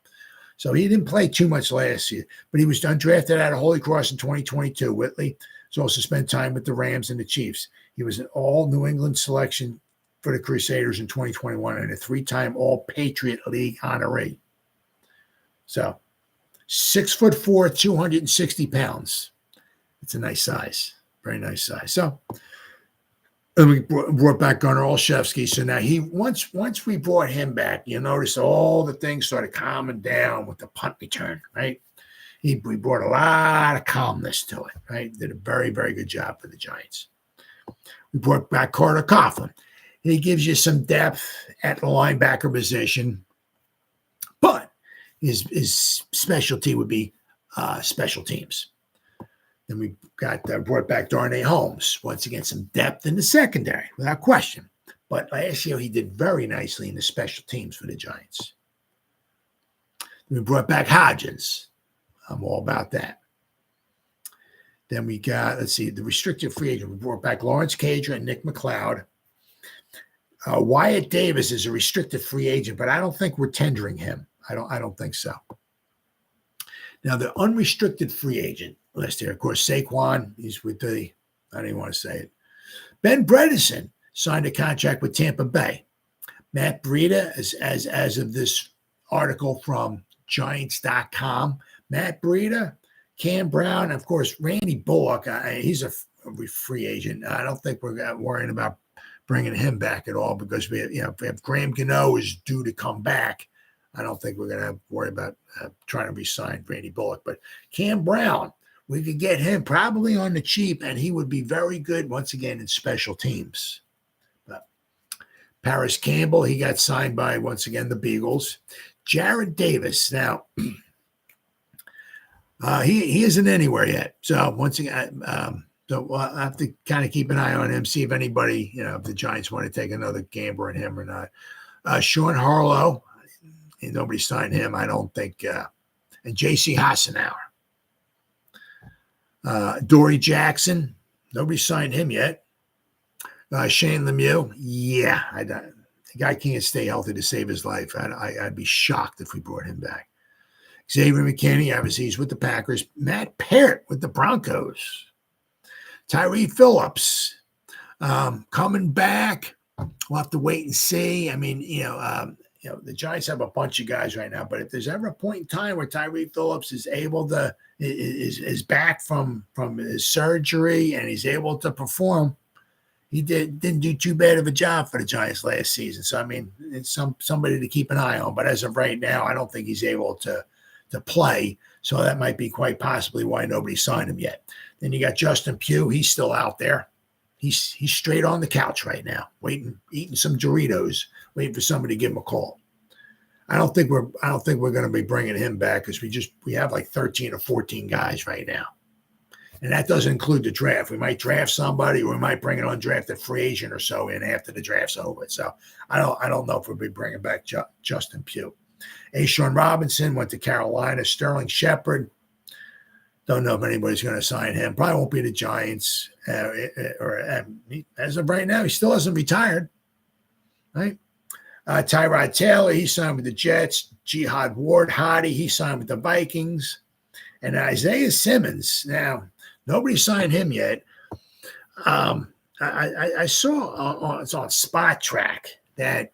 So he didn't play too much last year, but he was undrafted out of Holy Cross in 2022. Whitley has also spent time with the Rams and the Chiefs. He was an all-New England selection for the Crusaders in 2021 and a 3-time All-Patriot League honoree. So 6'4", 260 pounds. It's a nice size, very nice size. So and we brought back Gunnar Olszewski. So now once we brought him back, you notice all the things started calming down with the punt return, right? We brought a lot of calmness to it, right? Did a very, very good job for the Giants. We brought back Carter Coughlin. He gives you some depth at the linebacker position, but his specialty would be special teams. Then we brought back Darnay Holmes. Once again, some depth in the secondary, without question. But last year, he did very nicely in the special teams for the Giants. Then we brought back Hodgins. I'm all about that. Then we got, the restricted free agent. We brought back Lawrence Cadre and Nick McLeod. Wyatt Davis is a restricted free agent, but I don't think we're tendering him. I don't think so. Now, the unrestricted free agent list here, of course, Saquon, he's with I don't even want to say it. Ben Bredesen signed a contract with Tampa Bay. Matt Breida, as of this article from Giants.com, Matt Breida, Cam Brown, of course, Randy Bullock, he's a free agent. I don't think we're worrying about bringing him back at all because if Graham Gano is due to come back, I don't think we're going to worry about trying to re-sign Randy Bullock. But Cam Brown, we could get him probably on the cheap, and he would be very good once again in special teams. But Paris Campbell, he got signed by, once again, the Beagles. Jared Davis. Now, he isn't anywhere yet. So once again, so we'll have to kind of keep an eye on him, see if anybody, if the Giants want to take another gamble on him or not. Sean Harlow, nobody signed him, I don't think. And J.C. Hassenauer. Adoree Jackson, nobody signed him yet. Shane Lemieux, the guy can't stay healthy to save his life. I'd be shocked if we brought him back. Xavier McKinney, obviously he's with the Packers. Matt Parrott with the Broncos. Tyree Phillips coming back. We'll have to wait and see. I mean, the Giants have a bunch of guys right now, but if there's ever a point in time where Tyree Phillips is able to is back from his surgery and he's able to perform, he didn't do too bad of a job for the Giants last season. So I mean, it's somebody to keep an eye on. But as of right now, I don't think he's able to play. So that might be quite possibly why nobody signed him yet. Then you got Justin Pugh. He's still out there. He's straight on the couch right now, eating some Doritos, waiting for somebody to give him a call. I don't think we're going to be bringing him back because we have like 13 or 14 guys right now, and that doesn't include the draft. We might draft somebody, or we might bring an undrafted free agent or so in after the draft's over. So I don't know if we'll be bringing back Justin Pugh. Ashawn Robinson went to Carolina. Sterling Shepard. Don't know if anybody's going to sign him. Probably won't be the Giants. As of right now, he still hasn't retired. Right? Tyrod Taylor, he signed with the Jets. Jihad Ward, Hottie, he signed with the Vikings. And Isaiah Simmons. Now, nobody signed him yet. I saw it's on Spot Track that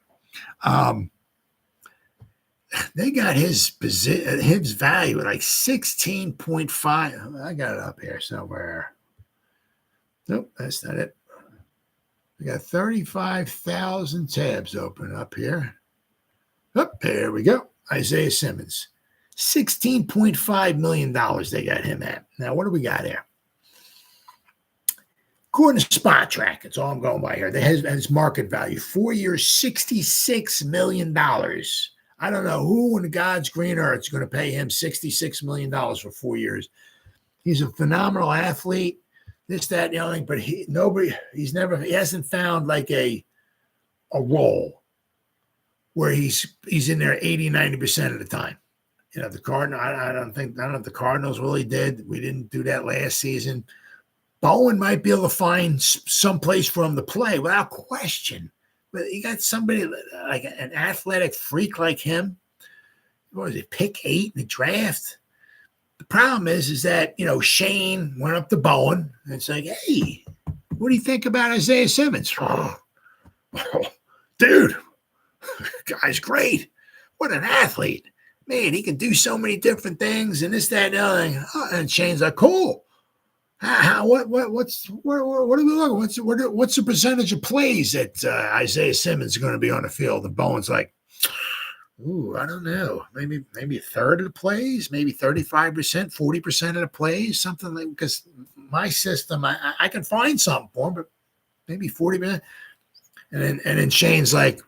they got his value at like 16.5. I got it up here somewhere. Nope, that's not it. We got 35,000 tabs open up here. Oh, there we go. Isaiah Simmons. $16.5 million they got him at. Now, what do we got here? According to Spot Track, that's all I'm going by here. That has market value. 4 years, $66 million. I don't know who in God's green earth is going to pay him $66 million for 4 years. He's a phenomenal athlete, this, that, the other thing, but he hasn't found like a role where he's in there 80, 90% of the time. The Cardinals, I don't know if the Cardinals really did. We didn't do that last season. Bowen might be able to find some place for him to play without question. But you got somebody like an athletic freak like him. What was it, pick 8 in the draft? The problem is that, Shane went up to Bowen and it's like, hey, what do you think about Isaiah Simmons? Oh, dude, guy's great. What an athlete. Man, he can do so many different things and this, that, and the other thing. Oh, and Shane's like, cool. What are we looking? What's the percentage of plays that Isaiah Simmons is going to be on the field? And Bowen's like, I don't know. Maybe a third of the plays, maybe 35%, 40% of the plays, something like. Because my system, I can find something for him, but maybe 40%. And then Shane's like,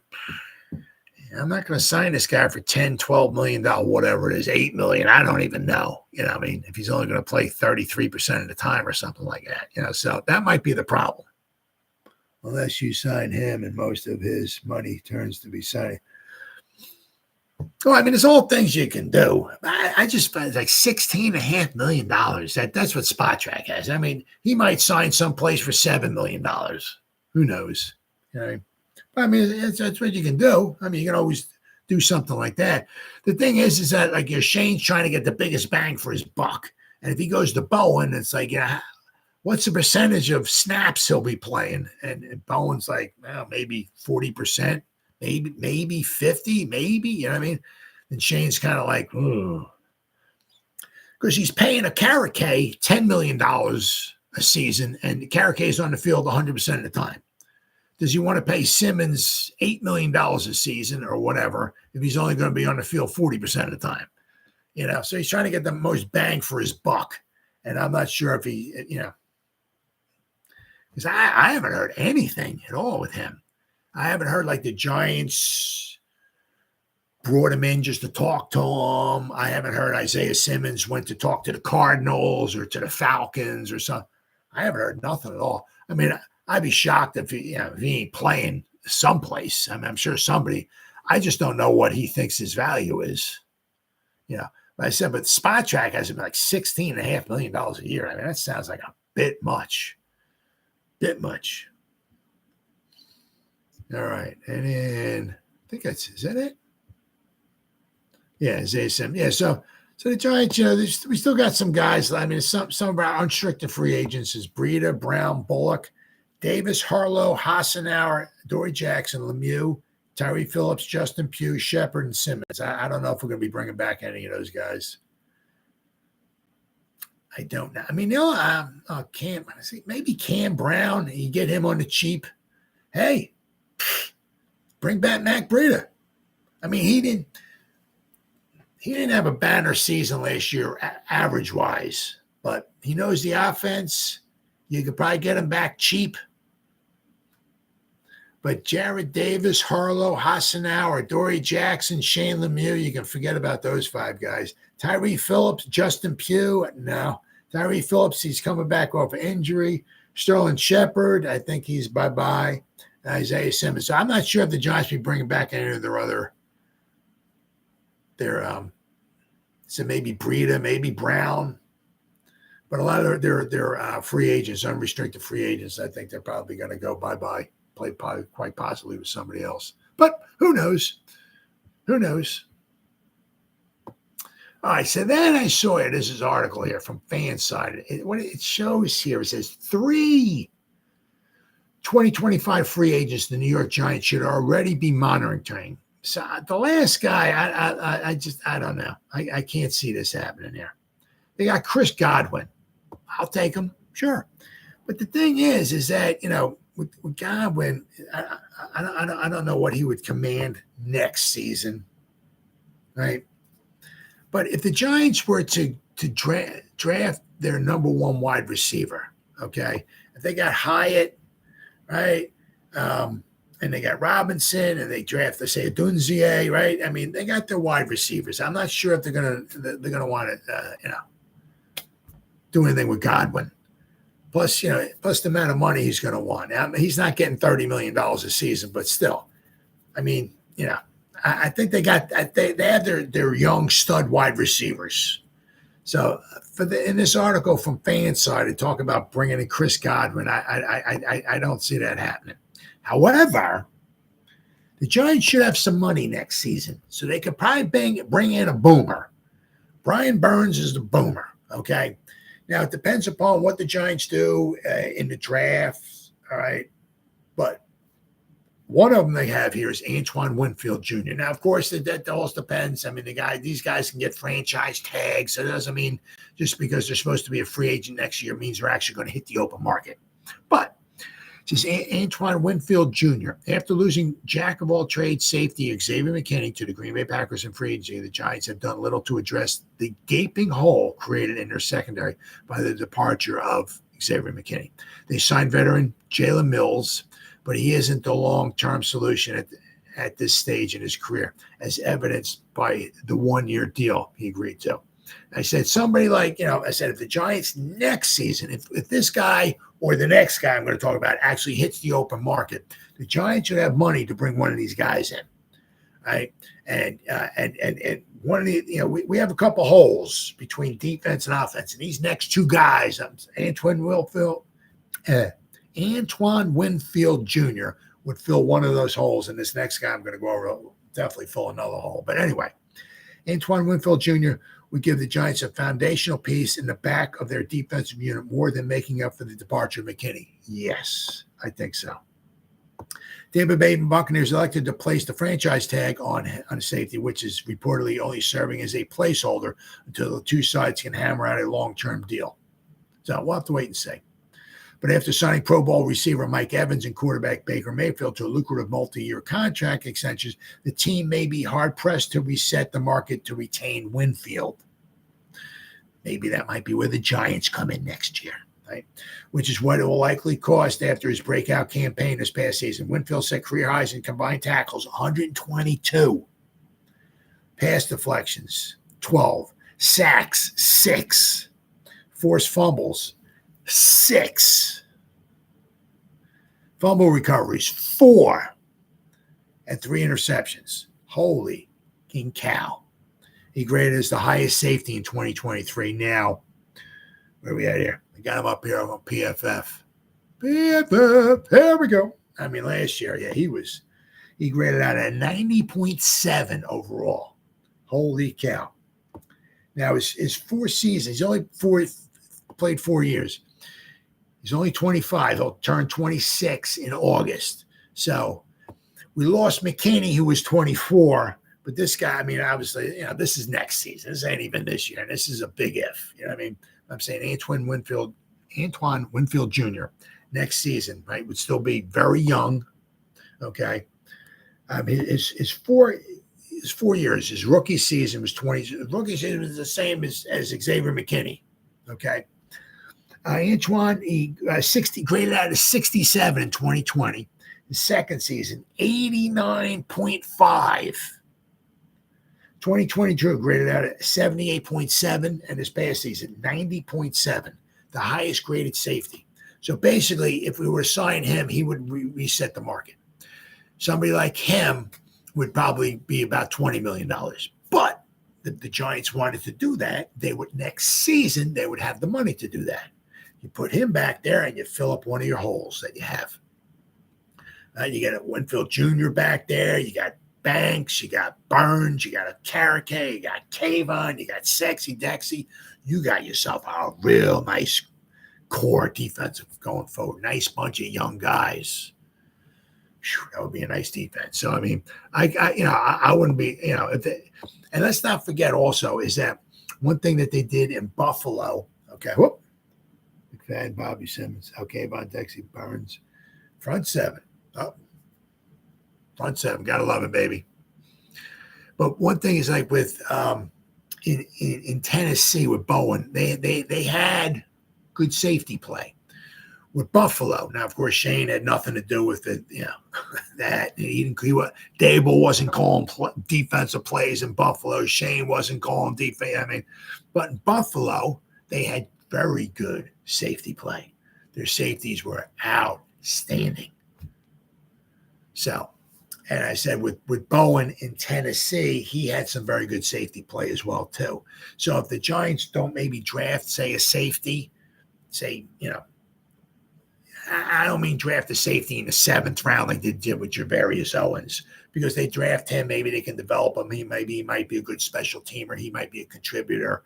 I'm not going to sign this guy for $10, $12 million, whatever it is, $8 million. I don't even know. If he's only going to play 33% of the time or something like that, so that might be the problem. Unless you sign him and most of his money turns to be signing. Well, there's all things you can do. I just find it's like $16.5 million. That's what Spot Track has. He might sign someplace for $7 million. Who knows? That's what you can do. You can always do something like that. The thing is that like Shane's trying to get the biggest bang for his buck. And if he goes to Bowen, it's like, what's the percentage of snaps he'll be playing? And Bowen's like, well, maybe 40%, maybe 50, maybe, And Shane's kind of like, because he's paying a Carrick $10 million a season, and Carrick is on the field 100% of the time. Does he want to pay Simmons $8 million a season or whatever if he's only going to be on the field 40% of the time? So he's trying to get the most bang for his buck. And I'm not sure if he, because I haven't heard anything at all with him. I haven't heard like the Giants brought him in just to talk to him. I haven't heard Isaiah Simmons went to talk to the Cardinals or to the Falcons or something. I haven't heard nothing at all. I mean, I'd be shocked if he ain't playing someplace. I mean, I'm sure somebody. I just don't know what he thinks his value is. But I said, but Spot Track has him like $16.5 million a year. I mean, that sounds like a bit much. All right, and then I think is that it? Yeah, Zaysim. Yeah, so the Giants, we still got some guys. I mean, some of our unrestricted free agents is Breida, Brown, Bullock, Davis, Harlow, Hassenauer, Adoree Jackson, Lemieux, Tyree Phillips, Justin Pugh, Shepard, and Simmons. I don't know if we're going to be bringing back any of those guys. I don't know. I mean, Cam, maybe Cam Brown. You get him on the cheap. Hey, bring back Mac Breida. I mean, he didn't have a banner season last year, average-wise, but he knows the offense. You could probably get him back cheap. But Jared Davis, Harlow, Hassenauer, Adoree Jackson, Shane Lemieux, you can forget about those five guys. Tyree Phillips, Justin Pugh, no. Tyree Phillips, he's coming back off an injury. Sterling Shepard, I think he's bye-bye. Isaiah Simmons. So I'm not sure if the Giants will be bringing back any of so maybe Breida, maybe Brown. But a lot of their free agents, unrestricted free agents, I think they're probably going to go bye-bye. Play quite possibly with somebody else. But who knows? All right, so then I saw it. This is an article here from Fanside. What it shows here, it says 3 2025 free agents the New York Giants should already be monitoring. So the last guy, I don't know. I can't see this happening there. They got Chris Godwin. I'll take him, sure. But the thing is that, with Godwin, I don't know what he would command next season, right? But if the Giants were to draft their number one wide receiver, okay, if they got Hyatt, right, and they got Robinson, and they draft, let's say, Dunzier, right? I mean, they got their wide receivers. I'm not sure if they're gonna want to, do anything with Godwin. Plus the amount of money he's going to want. Now, he's not getting $30 million a season, but still, I mean, I think they have their young stud wide receivers. So in this article from Fanside, to talk about bringing in Chris Godwin, I don't see that happening. However, the Giants should have some money next season, so they could probably bring in a boomer. Brian Burns is the boomer, okay? Now, it depends upon what the Giants do in the draft, all right? But one of them they have here is Antoine Winfield Jr. Now, of course, that all depends. I mean, these guys can get franchise tags. So that doesn't mean just because they're supposed to be a free agent next year means they're actually going to hit the open market. But this is Antoine Winfield Jr. After losing jack-of-all-trades safety Xavier McKinney to the Green Bay Packers in free agency, the Giants have done little to address the gaping hole created in their secondary by the departure of Xavier McKinney. They signed veteran Jalen Mills, but he isn't the long-term solution at this stage in his career, as evidenced by the one-year deal he agreed to. I said, somebody like, I said, if the Giants next season, if this guy or the next guy I'm going to talk about actually hits the open market, the Giants should have money to bring one of these guys in, right? And one of the, we have a couple holes between defense and offense, and these next two guys, Antoine Winfield Jr. would fill one of those holes, and this next guy I'm going to go over will definitely fill another hole. But anyway, Antoine Winfield Jr. would give the Giants a foundational piece in the back of their defensive unit more than making up for the departure of McKinney. Yes, I think so. Tampa Bay Buccaneers elected to place the franchise tag on safety, which is reportedly only serving as a placeholder until the two sides can hammer out a long-term deal. So we'll have to wait and see. But after signing Pro Bowl receiver Mike Evans and quarterback Baker Mayfield to a lucrative multi-year contract extensions, the team may be hard-pressed to reset the market to retain Winfield. Maybe that might be where the Giants come in next year, right? Which is what it will likely cost after his breakout campaign this past season. Winfield set career highs in combined tackles, 122. Pass deflections, 12. Sacks, 6. Forced fumbles, 6. Fumble recoveries, 4. And 3 interceptions. Holy king cow. He graded as the highest safety in 2023. Now, where are we at here? I got him up here on PFF. PFF, here we go. I mean, last year, yeah, he graded out at 90.7 overall. Holy cow. Now, his 4 seasons, he's only played 4 years. He's only 25. He'll turn 26 in August. So we lost McKinney, who was 24. But this guy, I mean, obviously, this is next season. This ain't even this year. And this is a big if. You know what I mean? I'm saying Antoine Winfield Jr. next season, right, would still be very young. Okay. His 4 years, his rookie season was 20. Rookie season was the same as Xavier McKinney. Okay. Antoine, he graded out as 67 in 2020. His second season, 89.5. 2022 graded out at 78.7, and his past season, 90.7, the highest graded safety. So basically, if we were to sign him, he would reset the market. Somebody like him would probably be about $20 million. But the Giants wanted to do that. Next season, they would have the money to do that. You put him back there and you fill up one of your holes that you have. You got a Winfield Jr. back there. You got Banks. You got Burns. You got a Karake. You got Kayvon. You got Sexy Dexy. You got yourself a real nice core defensive going forward. Nice bunch of young guys. Whew, that would be a nice defense. So, I mean, I wouldn't be, and let's not forget also is that one thing that they did in Buffalo, okay, whoop, McFadden, Bobby Simmons, okay, Von Dexy, Burns, front 7. Oh, front 7, gotta love it, baby. But one thing is like with in Tennessee with Bowen, they had good safety play. With Buffalo, now of course Shane had nothing to do with it, that Dable wasn't calling defensive plays in Buffalo. Shane wasn't calling defense. I mean, but in Buffalo they had very good safety play. Their safeties were outstanding. So, and I said with Bowen in Tennessee, he had some very good safety play as well too. So if the Giants don't maybe draft, say, a safety, say, I don't mean draft a safety in the 7th round like they did with Javarius Owens, because they draft him, maybe they can develop him. He might be a good special teamer. He might be a contributor.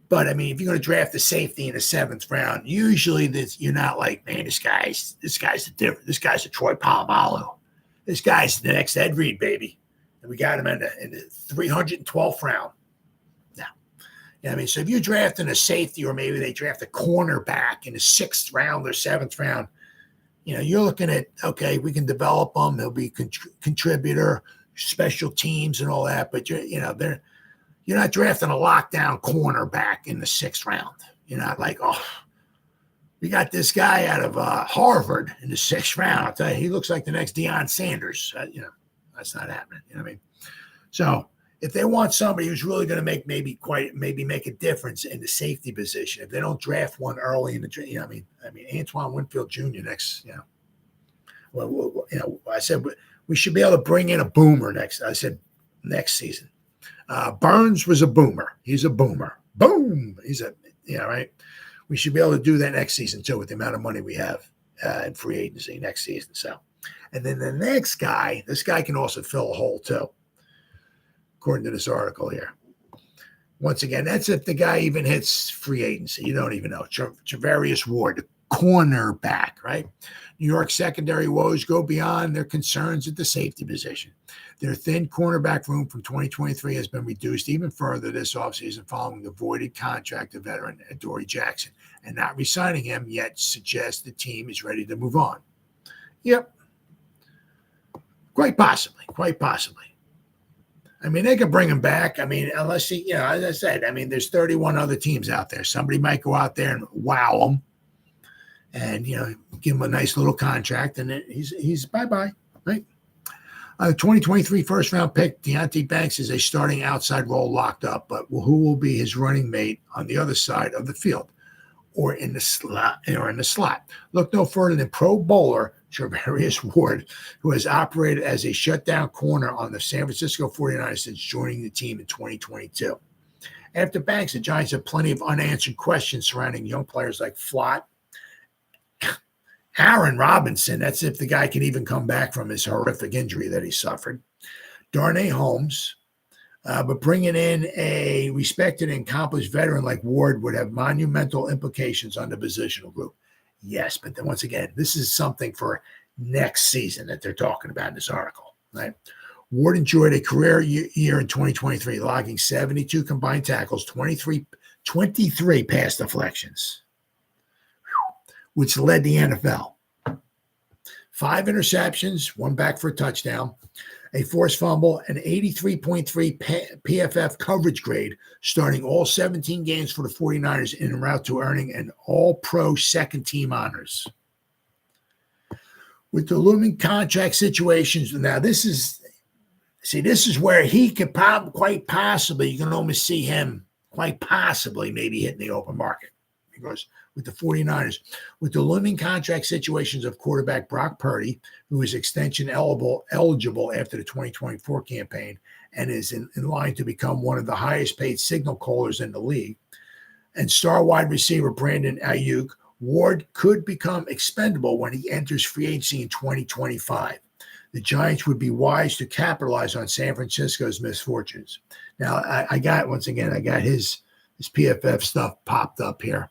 But I mean, if you're going to draft a safety in the 7th round, usually you're not like, man, this guy's different. This guy's a Troy Polamalu. This guy's the next Ed Reed, baby. And we got him in the 312th round. I mean, so if you're drafting a safety, or maybe they draft a cornerback in the 6th round or 7th round, you're looking at, okay, we can develop them. He'll be contributor, special teams and all that. But you're not drafting a lockdown cornerback in the 6th round. You're not like, oh, we got this guy out of Harvard in the 6th round. I'll tell you, he looks like the next Deion Sanders. That's not happening. You know what I mean? So if they want somebody who's really going to make make a difference in the safety position, if they don't draft one early in the, I mean, Antoine Winfield Jr. next, I said we should be able to bring in a boomer next. I said next season. Burns was a boomer. He's a boomer. Boom. He's right. We should be able to do that next season too with the amount of money we have in free agency next season. So, and then the next guy, this guy can also fill a hole too, according to this article here. Once again, that's if the guy even hits free agency. You don't even know. Charvarius Ward, the cornerback, right? New York secondary woes go beyond their concerns at the safety position. Their thin cornerback room from 2023 has been reduced even further this offseason following the voided contract of veteran Adoree Jackson. And not re-signing him yet suggests the team is ready to move on. Yep. Quite possibly. I mean, they could bring him back. I mean, unless as I said, I mean, there's 31 other teams out there. Somebody might go out there and wow him and, give him a nice little contract, and then he's bye-bye, right? 2023 first-round pick, Deonte Banks is a starting outside role locked up, but who will be his running mate on the other side of the field or in the slot? Look no further than Pro Bowler Charvarius Ward, who has operated as a shutdown corner on the San Francisco 49ers since joining the team in 2022. After Banks, the Giants have plenty of unanswered questions surrounding young players like Flott, Aaron Robinson, that's if the guy can even come back from his horrific injury that he suffered. Darnay Holmes, but bringing in a respected and accomplished veteran like Ward would have monumental implications on the positional group. Yes, but then once again, this is something for next season that they're talking about in this article, right? Ward enjoyed a career year in 2023, logging 72 combined tackles, 23 pass deflections, which led the NFL. 5 interceptions, 1 back for a touchdown, a forced fumble, an 83.3 PFF coverage grade, starting all 17 games for the 49ers en route to earning an all-pro second-team honors. With the looming contract situations, now this is where he could quite possibly, you can almost see him quite possibly maybe hitting the open market. Because with the 49ers, with the looming contract situations of quarterback Brock Purdy, who is extension eligible after the 2024 campaign and is in line to become one of the highest paid signal callers in the league, and star wide receiver Brandon Ayuk, Ward could become expendable when he enters free agency in 2025. The Giants would be wise to capitalize on San Francisco's misfortunes. Now, I got his PFF stuff popped up here.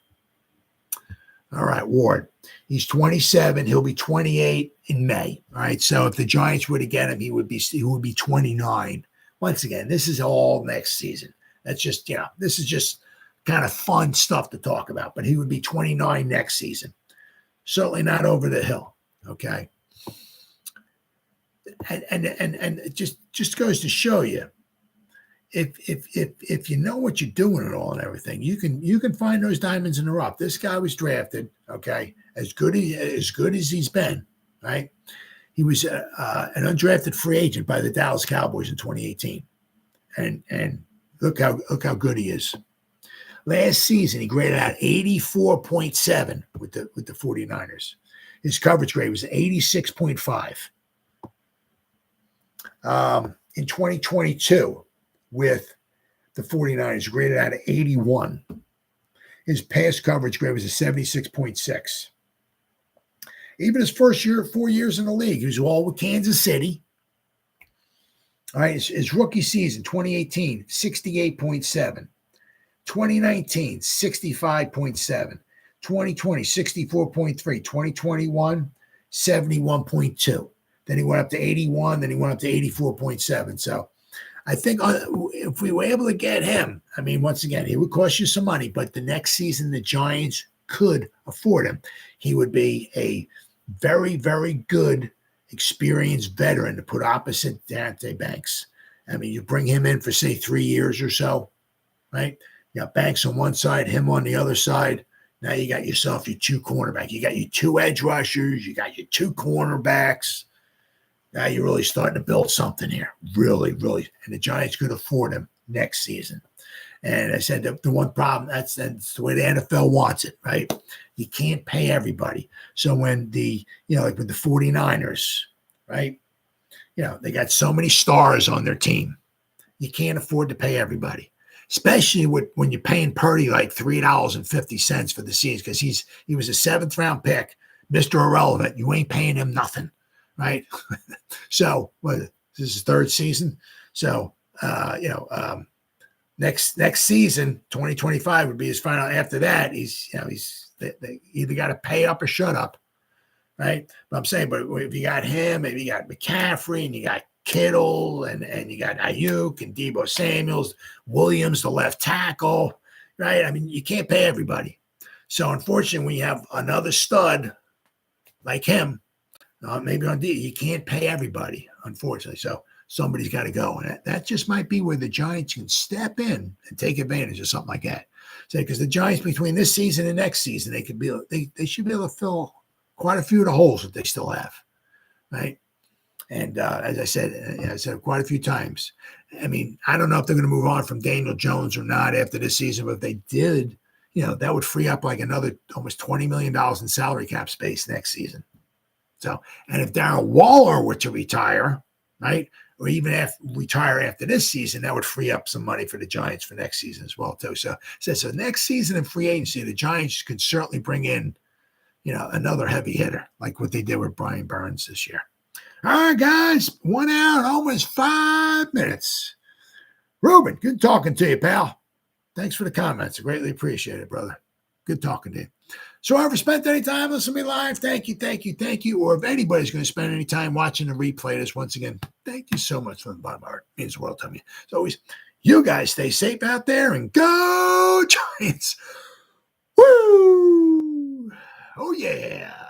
All right, Ward. He's 27. He'll be 28 in May. All right. So if the Giants were to get him, he would be 29. Once again, this is all next season. That's just, this is just kind of fun stuff to talk about. But he would be 29 next season. Certainly not over the hill. Okay. And it just goes to show you, if you know what you're doing and all and everything, you can find those diamonds in the rough. This guy was drafted, okay, as good as he's been, right? He was an undrafted free agent by the Dallas Cowboys in 2018, and look how good he is. Last season, he graded out 84.7 with the 49ers. His coverage grade was 86.5. In 2022, with the 49ers, graded out of 81. His pass coverage grade was a 76.6. Even his first 4 years in the league, he was all with Kansas City. All right, his rookie season, 2018, 68.7. 2019, 65.7. 2020, 64.3. 2021, 71.2. Then he went up to 81. Then he went up to 84.7. So I think if we were able to get him, I mean, once again, he would cost you some money, but the next season the Giants could afford him. He would be a very, very good, experienced veteran to put opposite Deonte Banks. I mean, you bring him in for, say, 3 years or so, right? You got Banks on one side, him on the other side. Now you got yourself your 2 cornerbacks. You got your 2 edge rushers. You got your 2 cornerbacks. Now you're really starting to build something here. Really, really. And the Giants could afford him next season. And I said the one problem, that's the way the NFL wants it, right? You can't pay everybody. So when like with the 49ers, right? They got so many stars on their team. You can't afford to pay everybody. Especially when you're paying Purdy like $3.50 for the season, because he was a 7th round pick, Mr. Irrelevant. You ain't paying him nothing. Right. So this is his 3rd season. So, next season, 2025 would be his final. After that, they either got to pay up or shut up. Right. But I'm saying, but if you got him, maybe you got McCaffrey and you got Kittle and you got Ayuk and Deebo Samuels, Williams, the left tackle. Right. I mean, you can't pay everybody. So unfortunately, when you have another stud like him, maybe on D, you can't pay everybody, unfortunately. So somebody's got to go. And that just might be where the Giants can step in and take advantage of something like that. Because the Giants, between this season and next season, they should be able to fill quite a few of the holes that they still have, right? And as I said quite a few times, I mean, I don't know if they're going to move on from Daniel Jones or not after this season, but if they did, that would free up like another almost $20 million in salary cap space next season. So, and if Darren Waller were to retire, right, or even retire after this season, that would free up some money for the Giants for next season as well, too. So next season in free agency, the Giants can certainly bring in, another heavy hitter like what they did with Brian Burns this year. All right, guys, 1 hour, almost 5 minutes. Ruben, good talking to you, pal. Thanks for the comments. I greatly appreciate it, brother. Good talking to you. So whoever spent any time listening to me live, thank you. Or if anybody's going to spend any time watching the replay this, once again, thank you so much from the bottom of my heart. It means the world to me. As always, you guys stay safe out there and go Giants. Woo! Oh, yeah.